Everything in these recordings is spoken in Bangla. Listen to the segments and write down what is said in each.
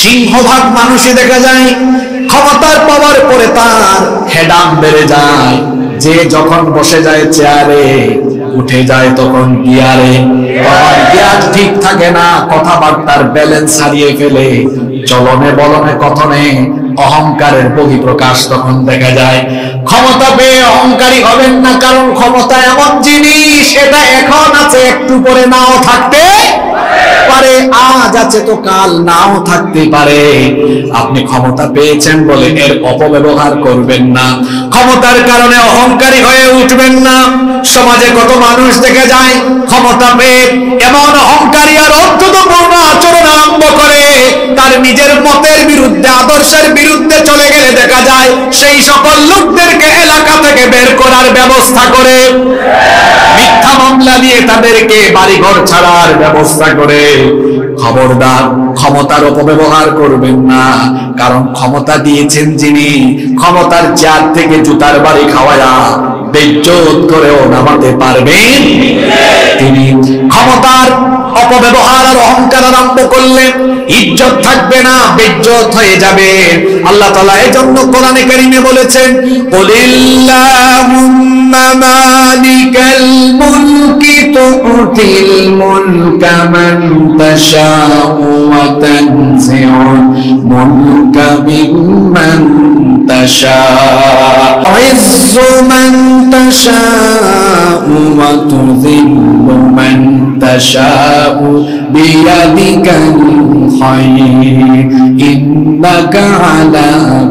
সিংহভাগ মানুষই দেখা যায় ক্ষমতার পাওয়ার পরে তার হেডাম বেড়ে যায়, যে যখন বসে যায় চেয়ারে উঠে যায় তখন গিয়ারে, তখন গিয়ার ঠিক থাকে না, কথাবার্তার ব্যালেন্স হারিয়ে ফেলে, চলনে বলনে কথনে অহংকারের বহিঃপ্রকাশ তখন দেখা যায়। ক্ষমতা পেয়ে অহংকারী হবেন না, কারণ ক্ষমতা এমন জিনিস, এটা এখন আছে একটু পরে নাও থাকতে পারে, আজ আছে তো কাল নাও থাকতে পারে। আপনি ক্ষমতা পেয়েছেন বলে এর অপব্যবহার করবেন না, ক্ষমতার কারণে অহংকারী হয়ে উঠবেন না। সমাজে কত মানুষ দেখা যায় ক্ষমতা পেয়ে এমন অহংকারী আর অর্থপূর্ণ আচরণ আরম্ভ করে, তার নিজের মতের বিরুদ্ধে আদর্শের বিরুদ্ধে চলে গেলে দেখা যায় সেই সকল লোকদেরকে এলাকা থেকে বের করার ব্যবস্থা করে, মিথ্যা মামলা দিয়ে তাদেরকে বাড়িঘর ছাড়ার ব্যবস্থা করে। খবরদার, ক্ষমতার অপব্যবহার করবেন না, কারণ ক্ষমতা দিয়েছেন যিনি, ক্ষমতার চেয়ার থেকে জুতার বাড়ি খাওয়ায়া বেইজ্জত করেও নামাতে পারবেন তিনি। ক্ষমতার অপব্যবহার আর অহংকার আরম্ভ করলে ইজ্জত থাকবে না, বেইজ্জত হয়ে যাবে। আল্লাহ তাআলা এজন্য কোরআনে কারীমে বলেছেন, কুলিল্লাহুম্মা মালিকাল মুলকি তুতিল মুলকা মান তাশাউ ওয়া তানজিউল মুলকা মিম্মান তাশাউ ইজ্জু মান তাশাউ ওয়া তুযিল্লু মান তাশাউ বিয়াদিকাল খায়র ইন্নাকা আলা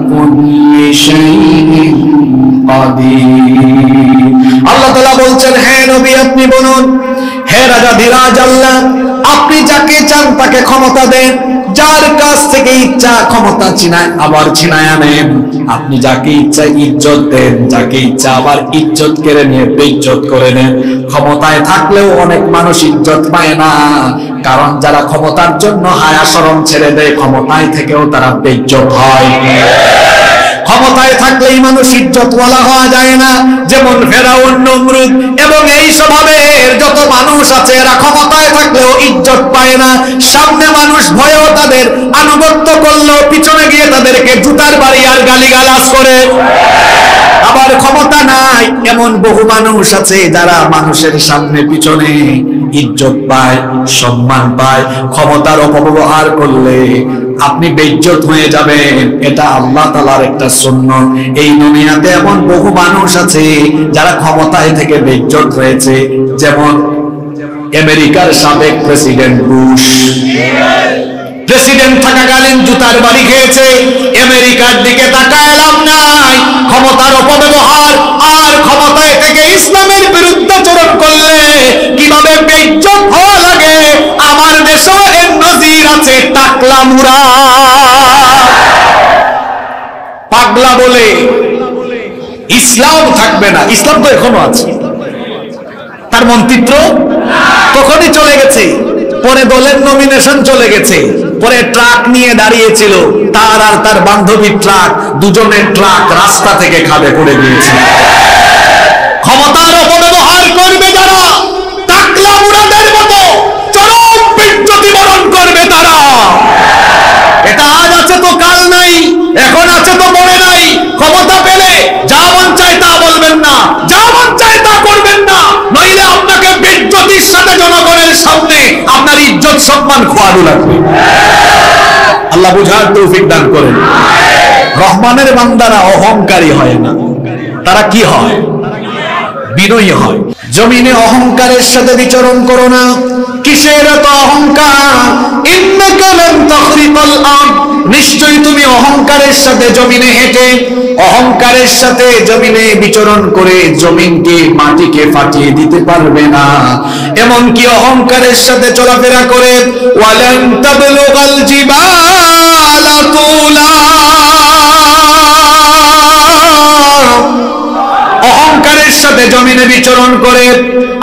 কুল্লি শাইইন কাদির। আল্লাহ তাআলা বলছেন, হে নবী আপনি বলুন, হে রাজাধিরাজ আল্লাহ, আপনি যাকে চান তাকে ক্ষমতা দেন, যার কাছ থেকে ইচ্ছা ক্ষমতা ছিনায় আবার ছিনায় আনেন। আপনি যাকে ইচ্ছা ইজ্জত দেন, যাকে ইচ্ছা আবার ইজ্জত কেড়ে নিয়ে বেইজ্জত করে নেন। ক্ষমতায় থাকলেও অনেক মানুষ ইজ্জত পায় না, কারণ যারা ক্ষমতার জন্য হায়া শরম ছেড়ে দেয়, ক্ষমতায় থেকেও তারা বেইজ্জত হয়। ক্ষমতায় থাকলেই মানুষ ইজ্জতওয়ালা হওয়া যায় না, যেমন ফেরাউন, নমরুদ এবং এই স্বভাবের যত মানুষ আছে, এরা ক্ষমতায় থাকলেও ইজ্জত পায় না। সামনে মানুষ ভয়েও তাদের আনুগত্য করলেও পিছনে গিয়ে তাদেরকে জুতার বাড়ি আর গালিগালাজ করে। আবার ক্ষমতা নাই এমন বহু মানুষ আছে যারা মানুষের সামনে পিছনে ইজ্জত পায়, সম্মান পায়। ক্ষমতার অপব্যবহার করলে আপনি বেইজ্জত হয়ে যাবেন, এটা আল্লাহ তাআলার একটা সুন্নাত। এই দুনিয়াতে এমন বহু মানুষ আছে যারা ক্ষমতায় থেকে বেইজ্জত হয়েছে, যেমন আমেরিকার সাবেক প্রেসিডেন্ট বুশ, প্রেসিডেন্ট থাকাকালীন জুতার বাড়ি খেয়েছে। আমেরিকার দিকে তাকায় লাভ নাই, ক্ষমতার অপব্যবহার আর ক্ষমতায় থেকে ইসলামের বিরুদ্ধে আচরণ করলে কিভাবে বেইজ্জত হওয়া লাগে, আমার দেশেও এর নজির আছে। টাকলা মুরা পাগলা বলে ইসলাম থাকবে না, ইসলাম তো এখনো আছে, তার মন্ত্রিত্ব তখনই চলে গেছে, পরে দলের নমিনেশন চলে গেছে, পরে ট্রাক নিয়ে দাঁড়িয়েছিল, তার আর তার বান্ধবীর ট্রাক, দুজনের ট্রাক রাস্তা থেকে খাদে পড়ে গিয়েছে। ক্ষমতার অপব্যবহার করবে যারা, টাকলা মুরাদের মতো চরম বেইজ্জতি বরণ করবে তারা। এটা আজ আছে তো কাল নাই, এখন আছে তো পরে নাই। ক্ষমতা পেলে যা মন চায় তা বলবেন না, যা মন চায় তা করবেন না, নইলে আপনাকে বেইজ্জতির সাথে জনগণের সামনে আপনার ইজ্জত সম্মান খোয়ানো লাগবে। আল্লাহ বুঝার তৌফিক দান করেন। রহমানের বান্দারা অহংকারী হয় না, তারা কি হয়? বিনয়ী হয়। জমিনে অহংকারের সাথে বিচরণ করো না। কিসের এত অহংকার? ইন্নাকা লান তাখরিকাল আরদ, নিশ্চয়ই তুমি অহংকারের সাথে জমিনে হেঁটে, অহংকারের সাথে জমিনে বিচরণ করে জমিনকে, মাটিকে ফাটিয়ে দিতে পারবে না। এমনকি অহংকারের সাথে চলাফেরা করে ওয়ালান তাবলুগাল জিবালা তুলা, অহংকারের সাথে জমিনে বিচরণ করে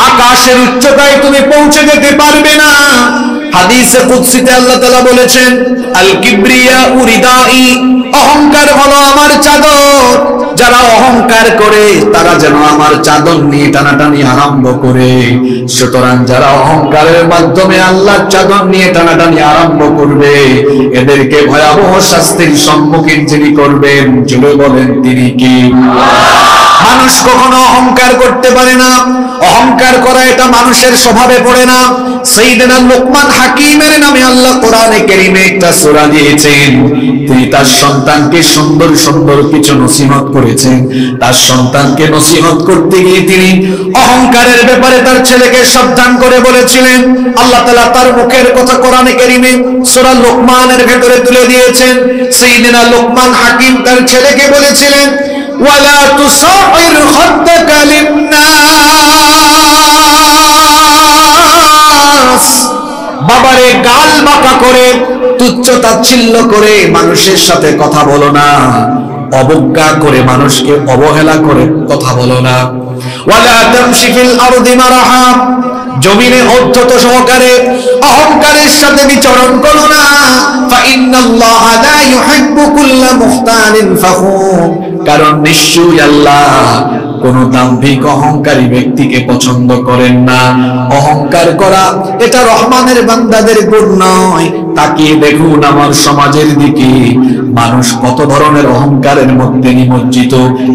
আকাশের উচ্চতায় তুমি পৌঁছে যেতে পারবে না। হাদিসে কুদসিতে আল্লাহ তাআলা বলেছেন, আল কিবরিয়া উরিদাই, অহংকার হলো আমার চাদর। যারা অহংকার করে তারা যেন আমার চাদর নিয়ে টানাটানি আরম্ভ করে। সুতরাং যারা অহংকারের মাধ্যমে আল্লাহর চাদর নিয়ে টানাটানি আরম্ভ করবে, এদেরকে ভয়াবহ শাস্তির সম্মুখীন যিনি করবেন, জুড়ে বলেন তিনি কি? মানুষ কখনো অহংকার করতে পারে না। অহংকার করা এটা মানুষের স্বভাবে পড়ে না। সাইয়েদনা লোকমান হাকিমের নামে আল্লাহ কোরআনে কারীমে একটা সূরা দিয়েছেন। তিনি তার সন্তানকে সুন্দর সুন্দর কিছু নসিহত করেছেন। তার সন্তানকে নসিহত করতে গিয়ে তিনি অহংকারের ব্যাপারে তার ছেলেকে সাবধান করে বলেছিলেন। আল্লাহ তাআলা তার মুখের কথা কোরআনে কারীমে সূরা লোকমানের ভেতরে তুলে দিয়েছেন। সাইয়েদনা লোকমান হাকিম তার ছেলেকে বলেছিলেন, ওয়ালা তুসাইর খাদ্দাকা লিন্নাস, বাবারে গাল বাঁকা করে তুচ্ছ তাচ্ছিল্য করে মানুষের সাথে কথা বলো না, অবজ্ঞা করে মানুষকে অবহেলা করে কথা বলো না। ওয়ালা তামশি ফিল আরদি মারাহা, জমিনে অধ্যত সহকারে অহংকারের সাথে বিচরণ করো না। ফা ইন্নাল্লাহা লা ইউহিব্বু কুল্লা মুখতালিন ফখুর, কারণ নিশ্চয়ই আল্লাহ কোন দাম্ভিক অহংকারী ব্যক্তিকে পছন্দ করেন না। অহংকার করা এটা রহমানের বান্দাদের গুণ নয়। তাকিয়ে দেখুন আমার সমাজের দিকে, মানুষ কত ধরনের অহংকারের মধ্যে নিমজ্জিত।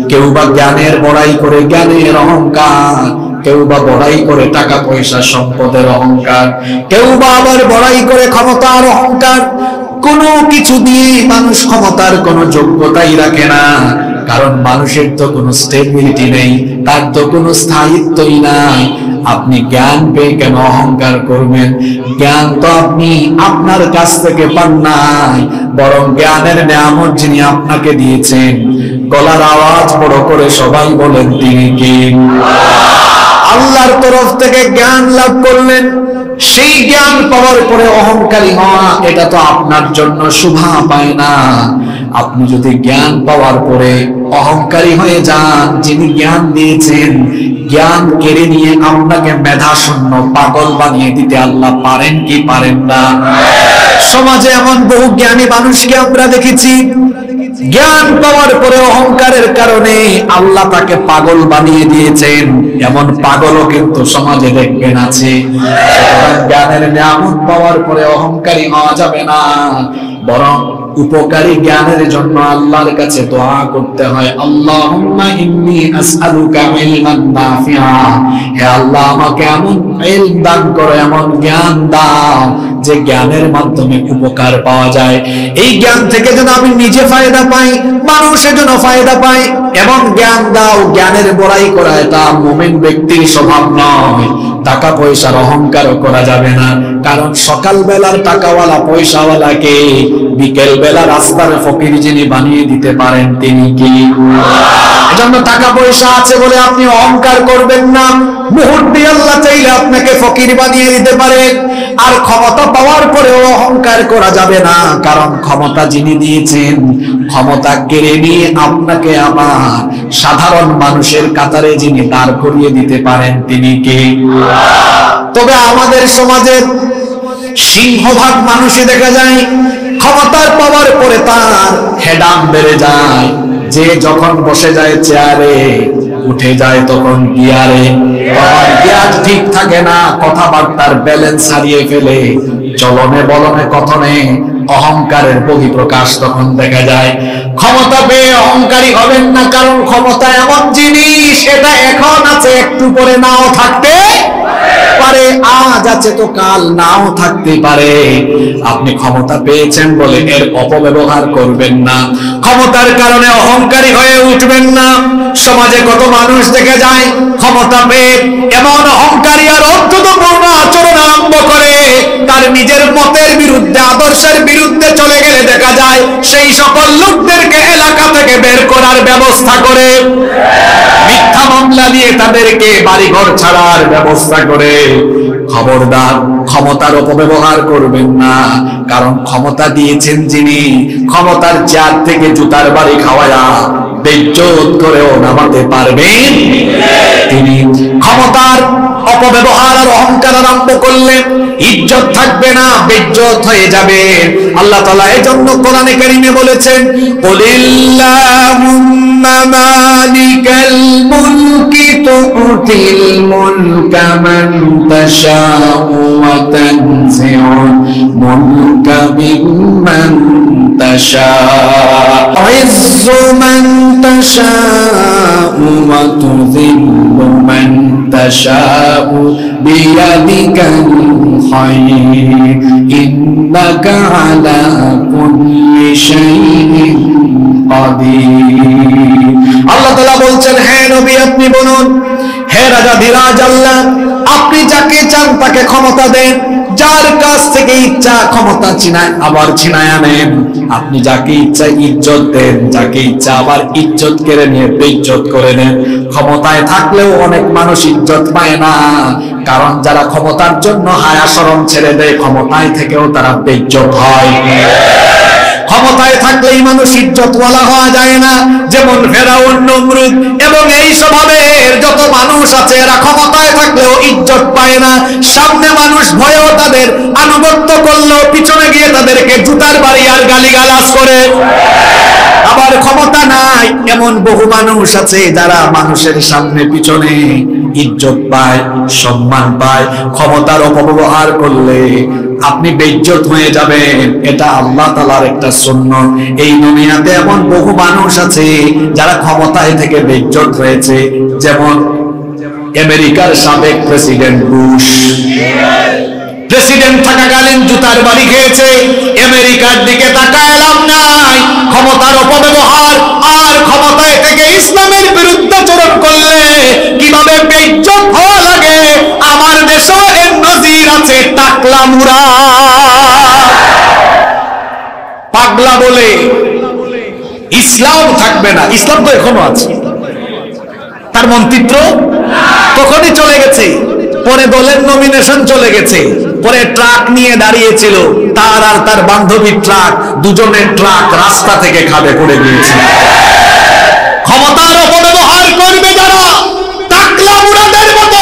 কেউ বা জ্ঞানের বড়াই করে জ্ঞানের অহংকার, কেউ বা বড়াই করে টাকা পয়সা সম্পদের অহংকার, কেউ বা আবার বড়াই করে ক্ষমতার অহংকার। কোনো কিছু দিয়ে মানুষ ক্ষমতার কোনো যোগ্যতাই রাখে না, কারণ মানুষের তো কোনো স্টেবিলিটি নেই, তার তো কোনো স্থায়িত্বই নাই। আপনি জ্ঞান পেয়ে কেন অহংকার করবেন? জ্ঞান তো আপনি আপনার কাছ থেকে পান নাই, বরং জ্ঞানের নিয়ামত যিনি আপনাকে দিয়েছেন। গলার আওয়াজ বড় করে সবাই বলেন তিনি কে? আল্লাহর তরফ থেকে জ্ঞান লাভ করলেন। সেই জ্ঞান পাওয়ার পরে অহংকারী হওয়া এটা তো আপনার জন্য শোভা পায় না। আপনি যদি জ্ঞান পাওয়ার পরে অহংকারী হয়ে যান, যিনি জ্ঞান দিয়েছেন, জ্ঞান কেড়ে নিয়ে আপনাকে মেধা শূন্য পাগল বানিয়ে দিতে আল্লাহ পারেন কি পারেন না? সমাজে এমন বহু জ্ঞানী মানুষকে আমরা দেখেছি, জ্ঞান পাওয়ার পরে অহংকারের কারণে আল্লাহ তাকে পাগল বানিয়ে দিয়েছেন। এমন পাগলও কিন্তু সমাজে দেখবেন আছে। জ্ঞানের নিয়ামত পাওয়ার পরে অহংকারী হওয়া যাবে না, বরং উপকারী জ্ঞানের জন্য আল্লাহর কাছে দোয়া করতে হয়। আল্লাহুম্মা ইন্নী আসআলুকা ইলমান নাফিআ, হে আল্লাহ আমাকে এমন ইলম দান করো, এমন জ্ঞান দাও যে জ্ঞানের মাধ্যমে উপকার পাওয়া যায়। এই জ্ঞান থেকে যেন আমি নিজে ফায়দা পাই, মানুষের জন্য ফায়দা পাই, এমন জ্ঞান দাও। জ্ঞানের বড়াই করা এটা মুমিন ব্যক্তির স্বভাব নয়। টাকা পয়সার অহংকারও করা যাবে না, কারণ সকাল বেলার টাকাওয়ালা পয়সাওয়ালাকে বিকেল বেলা রাস্তার ফকির যিনি বানিয়ে দিতে পারেন তিনি কি? এজন্য টাকা পয়সা আছে বলে আপনি অহংকার করবেন না। মুহূর্তে আল্লাহ চাইলে আপনাকে ফকির বানিয়ে দিতে পারেন। আর ক্ষমতা পাওয়ার পরেও অহংকার করা যাবে না, কারণ ক্ষমতা যিনি দিয়েছেন, ক্ষমতা কেড়ে নিয়ে আপনাকে আমার সাধারণ মানুষের কাতারে যিনি দাঁড় করিয়ে দিতে পারেন তিনি কে? তবে আমাদের সমাজের সিংহভাগ মানুষই দেখা যায় ক্ষমতার পাওয়ার পরে তার হেডাম বেড়ে যায়। যে যখন বসে যায় চেয়ারে, উঠে যায় তখন গিয়ারে। গিয়ার ঠিক থাকে না, কথাবার্তার ব্যালেন্স হারিয়ে ফেলে, চলনে বলনে কথনে অহংকারের বহিঃপ্রকাশ তখন দেখা যায়। ক্ষমতা পেয়ে অহংকারী হবেন না, কারণ ক্ষমতা এমন জিনিস, এটা এখন আছে একটু পরে নাও থাকতে পারে, আজ আছে তো কাল নাও থাকতে পারে। আপনি ক্ষমতা পেয়েছেন বলে এর অপব্যবহার করবেন না, ক্ষমতার কারণে অহংকারী হয়ে উঠবেন না। সমাজে কত মানুষ দেখে যায় ক্ষমতা পেয়ে এমন অহংকারী আর অত্যন্তপূর্ণ আচরণ আরম্ভ করে, তার নিজের মতের বিরুদ্ধে, আদর্শের বিরুদ্ধে চলে গেলে দেখা যায় সেই সকল লোকদেরকে এলাকা থেকে বের করার ব্যবস্থা করে, মিথ্যা মামলা দিয়ে তাদেরকে বাড়িঘর ছাড়ার ব্যবস্থা করে। খবরদার, ক্ষমতার অপব্যবহার করবেন না, কারণ ক্ষমতা দিয়েছেন যিনি, ক্ষমতার চেয়ার থেকে জুতার বাড়ি খাওয়ায়া বেইজ্জত করেও নামাতে পারবেন তিনি। ক্ষমতার অপব্যবহার আর অহংকার আরম্ভ করলে ইজ্জত থাকবে না, বেইজ্জত হয়ে যাবে। আল্লাহ তাআলা এজন্য কোরআনে কারীমে বলেছেন, কুলিল্লাহুম্মা মালিকাল মুলকি তুতিল মুলকা মান তাশাউ ওয়া তানজিউল মুলকা মিম্মান তাশাউ ইজ্জু মান তাশাউ ওয়া তুযিল্লু মান তাশাউ বিয়াদিকাল খায়র ইন্নাকা আলা কুল্লি শাইইন কাদির। আল্লাহ তাআলা বলছেন, হে নবী আপনি বলুন, হে রাজা ধীরাজ আল্লাহ, আপনি যাকে চান তাকে ক্ষমতা দেন, যার কাছ থেকে ইচ্ছা ক্ষমতা আবার ছিনায় আনেন। আপনি যাকে ইচ্ছা ইজ্জত দেন, যাকে ইচ্ছা আবার ইজ্জত কেড়ে নিয়ে বেইজ্জত করে নেন। ক্ষমতায় থাকলেও অনেক মানুষ ইজ্জত পায় না, কারণ যারা ক্ষমতার জন্য হায়া শরম ছেড়ে দেয়, ক্ষমতায় থেকেও তারা বেইজ্জত হয়। ক্ষমতায় থাকলেই মানুষ ইজ্জতওয়ালা হওয়া যায় না। যেমন ফেরাউন, নমরুদ এবং এই স্বভাবের যত মানুষ আছে, এরা ক্ষমতায় থাকলেও ইজ্জত পায় না। সামনে মানুষ ভয়েও তাদের আনুগত্য করলেও পিছনে গিয়ে তাদেরকে জুতার বাড়ি আর গালিগালাজ করে। আবার ক্ষমতা নাই এমন বহু মানুষ আছে যারা মানুষের সামনে পিছনে ইজ্জত পায়, সম্মান পায়। ক্ষমতার অপব্যবহার করলে আপনি বেইজ্জত হয়ে যাবেন, এটা আল্লাহ তাআলার একটা সুন্নাহ। এই দুনিয়াতে এমন বহু মানুষ আছে যারা ক্ষমতায় থেকে বেইজ্জত হয়েছে। যেমন আমেরিকার সাবেক প্রেসিডেন্ট বুশ, প্রেসিডেন্ট থাকাকালীন জুতার বাড়ি খেয়েছে। আমেরিকার দিকে তাকায় লাভ নাই, ক্ষমতার অপব্যবহার আর ক্ষমতায় থেকে ইসলামের বিরুদ্ধাচরণ করলে কিভাবে বেইজ্জত হওয়া লাগে, আমার দেশেও এর নজির আছে। টাকলা মুরা পাগলা বলে ইসলাম থাকবে না, ইসলাম তো এখনো আছে, তার মন্ত্রিত্ব তখনই চলে গেছে, পরে দলের নমিনেশন চলে গেছে, পরে ট্রাক নিয়ে দাঁড়িয়েছিল, তার আর তার বান্ধবীর ট্রাক, দুজনের ট্রাক রাস্তা থেকে খাদে পড়ে গিয়েছে। ক্ষমতার অপব্যবহার করবে যারা, টাকলা মুরাদের মতো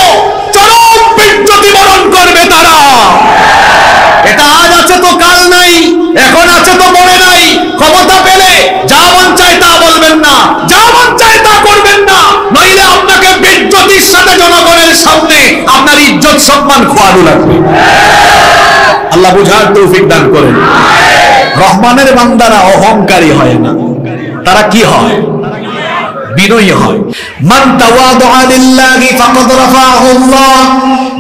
চরম বেইজ্জতি বরণ করবে তারা। এটা আজ আছে তো কাল নাই, এখন আছে তো পরে নাই। ক্ষমতা পেলে যা মন চায় তা বলবেন না, যা মন চায় তা করবেন না, নইলে আপনাকে বেইজ্জতির সাথে জনগণের সামনে আপনার ইজ্জত সম্মান খোয়ানো লাগবে। আল্লাহ বুঝার তৌফিক দান করেন। রহমানের বান্দারা অহংকারী হয় না, তারা কি হয়? বিনয়ী হয়। মান তাওয়াদা লিল্লাহি ফাকাদ রাফাহু আল্লাহ,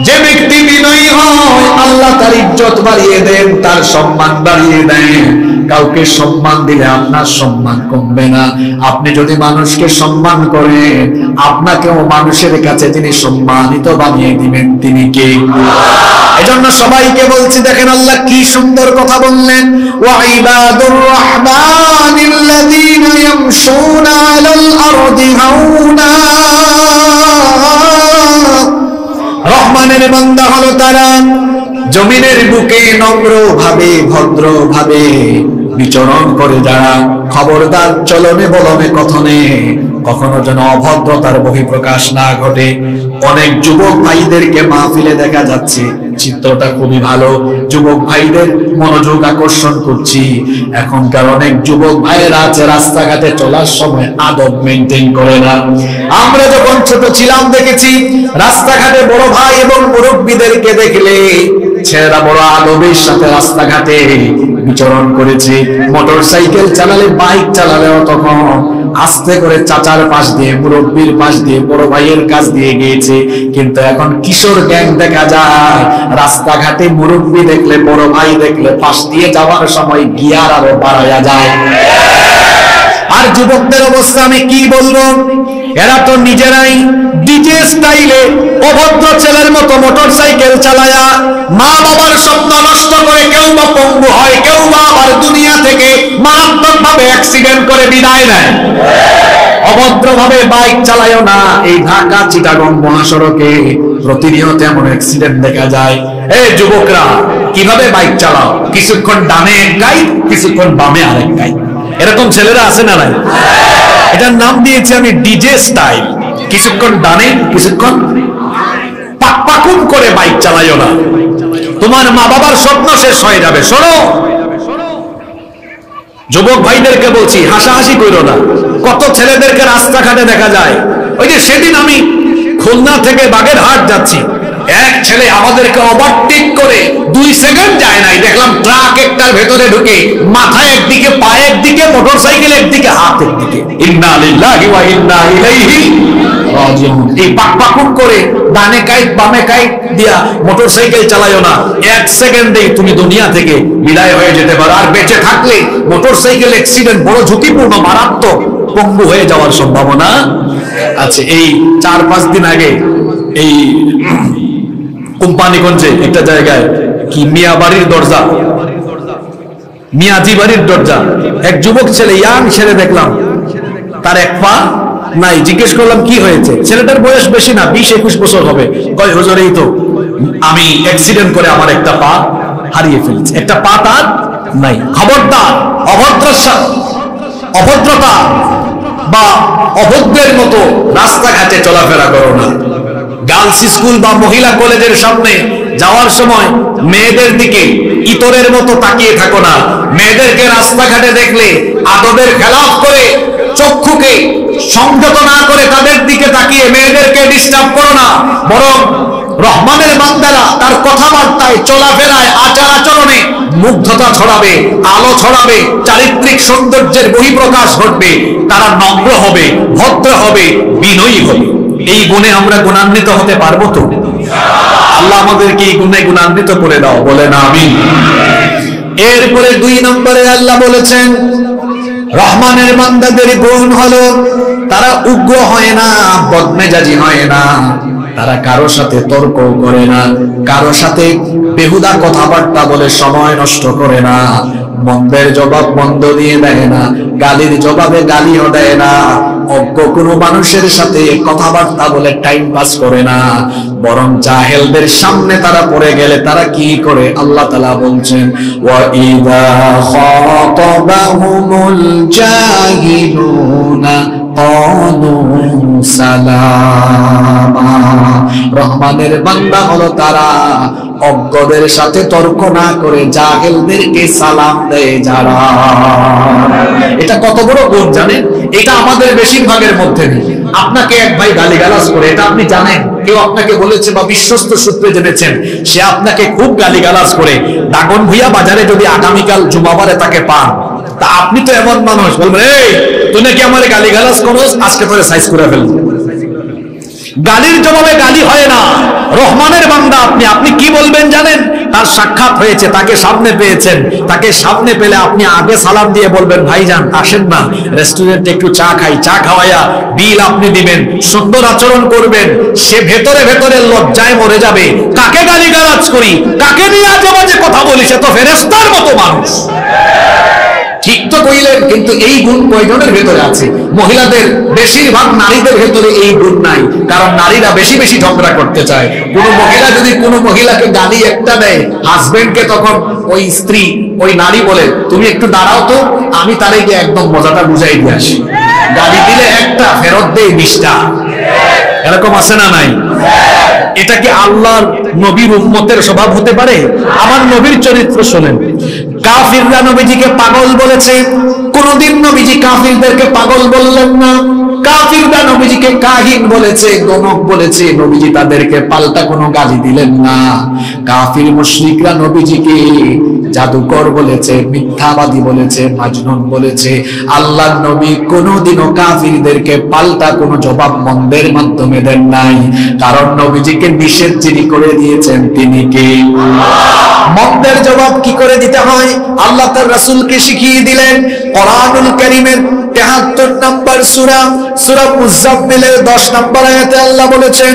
যে ব্যক্তি বিনয়ী হয় আল্লাহ তার ইজ্জত বাড়িয়ে দেন, তার সম্মান বাড়িয়ে দেন। কাউকে সম্মান দিলে আপনার সম্মান কমবে না। আপনি যদি মানুষকে সম্মান করেন, আপনাকেও মানুষের কাছে যিনি সম্মানিত বানিয়ে দিবেন তিনি কে? এজন্য সবাইকে বলছি, দেখেন আল্লাহ কি সুন্দর কথা বললেন, ওয়া ইবাদুর রাহমানিল্লাযীনা ইয়ামশুনা আলাল আরদি হাওনা। রহমানের বান্দা হলো তারা জমিনের বুকে নম্র ভাবে, ভদ্র ভাবে বিচরণ করে যারা। খবরদার চলনে বলনে কথনে কখনো যেন অভদ্রতার বহিঃপ্রকাশ না ঘটে। অনেক যুবক ভাইদেরকে মাহফিলে দেখা যাচ্ছে, চিত্রটা খুবই ভালো, যুবক ভাইদের মনোযোগ আকর্ষণ করছি। এখনকার অনেক যুবক ভাইয়েরা আছে রাস্তাঘাটে চলার সময় আদব মেনটেন করে না। আমরা যখন ছোট ছিলাম দেখেছি রাস্তাঘাটে বড় ভাই এবং মুরব্বীদেরকে দেখলে ছেলেরা বড় আদবের সাথে রাস্তাঘাটে বিচরণ করেছে। মোটর সাইকেল চালালে, বাইক চালালেও তখন আস্তে করে চাচার পাশ দিয়ে, মুরব্বীর পাশ দিয়ে, বড় ভাইয়ের কাছ দিয়ে গিয়েছে। কিন্তু এখন কিশোর গ্যাং দেখা যায়, রাস্তাঘাটে মুরব্বী দেখলে, বড় ভাই দেখলে পাশ দিয়ে যাওয়ার সময় গিয়ার আরো বাড়ায়া যায়। আর যুবকদের অবস্থা আমি কি বলবো, এরা তো নিজেরাই ডিজে স্টাইলে অভদ্র ছেলের মতো মোটর সাইকেল চালায়া মা বাবার স্বপ্ন নষ্ট করে কেউ বা পঙ্গু হয়, কেউ বা আবার দুনিয়া থেকে মারাত্মক ভাবে অ্যাক্সিডেন্ট করে বিদায় নেয়। অভদ্র ভাবে বাইক চালায়ও না। এই ঢাকা চিটাগং মহাসড়কে প্রতিনিয়ত এমন অ্যাক্সিডেন্ট দেখা যায়। এই যুবকরা কিভাবে বাইক চালাও, কিছুক্ষণ ডানে এক গাই, কিছুক্ষণ বামে আরেক গাই, এরকম ছেলেরা আছে না নাই? এটার নাম দিয়েছি আমি ডিজে স্টাইল। কিছুক্ষণ ডানে কিছুক্ষণ পাকুম করে বাইক চালাইও না, তোমার মা বাবার স্বপ্ন শেষ হয়ে যাবে। শোনো যুবক ভাইদেরকে বলছি, হাসাহাসি করো না। কত ছেলেদেরকে রাস্তাঘাটে দেখা যায়। ওই যে সেদিন আমি খুলনা থেকে বাগেরহাট যাচ্ছি, এক ছেলে আমাদেরকে ওভারটেক করে 2 সেকেন্ড যায় নাই, দেখলাম ট্রাক একটার ভেতরে ঢুকে মাথা একদিকে, পা একদিকে, মোটরসাইকেল একদিকে, হাত একদিকে। ইন্না লিল্লাহি ওয়া ইন্না ইলাইহি রাজিউন। এই পাকুম করে ডানে কাইট বামে কাইট দিয়া মোটরসাইকেল চালায়ও না, 1 সেকেন্ডেই তুমি দুনিয়া থেকে বিদায় হয়ে যেতে পারো। আর বেঁচে থাকলে মোটরসাইকেল অ্যাক্সিডেন্ট বড় ঝুঁকিপূর্ণ, মারাত্মক, পঙ্গু হয়ে যাওয়ার সম্ভাবনা আছে। এই 4-5 দিন আগে এই কোম্পানিগঞ্জে একটা জায়গায় কি মিয়া বাড়ির দরজা, মিয়াজি বাড়ির দরজা, এক যুবক ছেলে, ইয়াং ছেলে দেখলাম, তার এক পা নাই। জিজ্ঞেস করলাম কি হয়েছে? ছেলেটার বয়স বেশি না, 20-21 বছর হবে। কয় হুজুর এই তো আমি অ্যাক্সিডেন্ট করে আমার একটা পা হারিয়ে ফেলেছি, একটা পা তার নাই। খবরদার অভদ্রতা বা অভদ্রের মতো রাস্তাঘাটে চলাফেরা করো না। গার্লস স্কুল বা মহিলা কলেজের সামনে যাওয়ার সময় মেয়েদের দিকে ইতরের মতো তাকিয়ে থাকো না। মেয়েদেরকে রাস্তাঘাটে দেখলে আদবের খেলাফ করে, চক্ষুকে সংযত না করে তাদের দিকে তাকিয়ে মেয়েদেরকে ডিস্টার্ব করো না। বরং রহমানের বান্দারা তার কথাবার্তায়, চলাফেরায়, আচার আচরণে মুগ্ধতা ছড়াবে, আলো ছড়াবে, চারিত্রিক সৌন্দর্যের বহিঃপ্রকাশ ঘটবে। তারা নম্র হবে, ভদ্র হবে, বিনয়ী হবে। এই গুণে আমরা গুণান্বিত হতে পারবো তো? আল্লাহ আমাদেরকে এই গুণে গুণান্বিত করে দাও, বলেন আমিন। এরপরে 2 নম্বরে আল্লাহ বলেছেন রহমানের বান্দাদের গুণ হলো তারা উগ্র হয় না, বদমেজাজি হয় না, তারা কারো সাথে তর্ক করে না, কারো সাথে বেহুদা কথাবার্তা বলে সময় নষ্ট করে না, মন্দের জবাব মন্দ দিয়ে দেয় না, গালির জবাবে গালিও দেয় না, অজ্ঞ কোনো মানুষের সাথে কথাবার্তা বলে টাইম পাস করে না। বরং জাহেলদের সামনে তারা পড়ে গেলে তারা কি করে? আল্লাহ তাআলা বলছেন ওয়া ইযা খাতাবাহুমুল জাহিলুনা ক্বালু সালামা। রহমানের বান্দা হলো তারা অজ্ঞদের সাথে তর্ক না করে জাহেলদেরকে সালাম দেয় যারা। এটা কত বড় গুণ জানেন? এটা আমাদের বেশিরভাগের মধ্যে নেই। আপনাকে এক ভাই গালিগালাজ করে, এটা আপনি জানেন, কেউ আপনাকে বলেছে বা বিশ্বস্ত সূত্রে জেনেছেন, সে আপনাকে খুব গালিগালাজ করে। দাগন ভুইয়া বাজারে যদি আগামীকাল জুমাবারে তাকে পান, তা আপনি তো এমন মানুষ বলবেন, এই তুই নাকি আমার গালিগালাজ করোস, আজকে তোরে সাইজ করে ফেলবো। গালির জবাবে গালি হয় না। রহমানের বান্দা আপনি কি বলবেন জানেন? তার সাক্ষাৎ হয়েছে, তাকে সামনে পেয়েছেন, তাকে সামনে পেলে আপনি আগে সালাম দিয়ে বলবেন, ভাইজান আসেন না রেস্টুরেন্টে একটু চা খাই, চা খাওয়াইয়া বিল আপনি দিবেন, সুন্দর আচরণ করবেন। সে ভেতরে ভেতরে লজ্জায় মরে যাবে, কাকে গালিগালাজ করি, কাকে নিয়ে আজে বাজে কথা বলি, সে তো ফেরেশতার মতো মানুষ। ঠিক তো কইলেন, কিন্তু এই গুণ কয়জনের ভেতরে আছে? মহিলাদের, বেশিরভাগ নারীদের ভেতরে এই গুণ নাই, কারণ নারীরা বেশি বেশি ঝগড়া করতে চায়। কোন মহিলা যদি কোনো মহিলাকে গালি একটা দেয় হাজবেন্ডকে, তখন ওই স্ত্রী, ওই নারী বলে, তুমি একটু দাঁড়াও তো, আমি তারে গিয়ে একদম মজাটা বুঝাই দিয়ে আসি। গালি দিলে একটা, ফেরত দেয় 20টা। এরকম আছে না নাই? এটা কি আল্লাহর নবীর উম্মতের স্বভাব হতে পারে? আমার নবীর চরিত্র শোনেন। কাফিররা নবীজিকে পাগল বলেছে, কোনদিন নবীজি কাফিরদেরকে পাগল বললেন না। কাফিররা নবীজিকে কাহিন বলেছে, গণক বলেছে, নবীজি তাদেরকে পাল্টা কোনো গালি দিলেন না। কাফির মুশরিকরা নবীজিকে জাদুকর বলেছে, মিথ্যাবাদী বলেছে, মাজনুন বলেছে। আল্লাহর নবী কোনদিনও কাফিরদেরকে পাল্টা কোনো জবাব মন্দের মাধ্যমে দেন নাই, কারণ নবীজিকে নিষেধ যিনি করে দিয়েছেন তিনি কে? মন্দের জবাব কি করে দিতে হয় আল্লাহ তার রাসূলকে শিখিয়ে দিলেন। কোরআনুল কারীমের 73 নম্বর সূরা, সূরা মুজাম্মিলের 10 নম্বর আয়াতে আল্লাহ বলেছেন,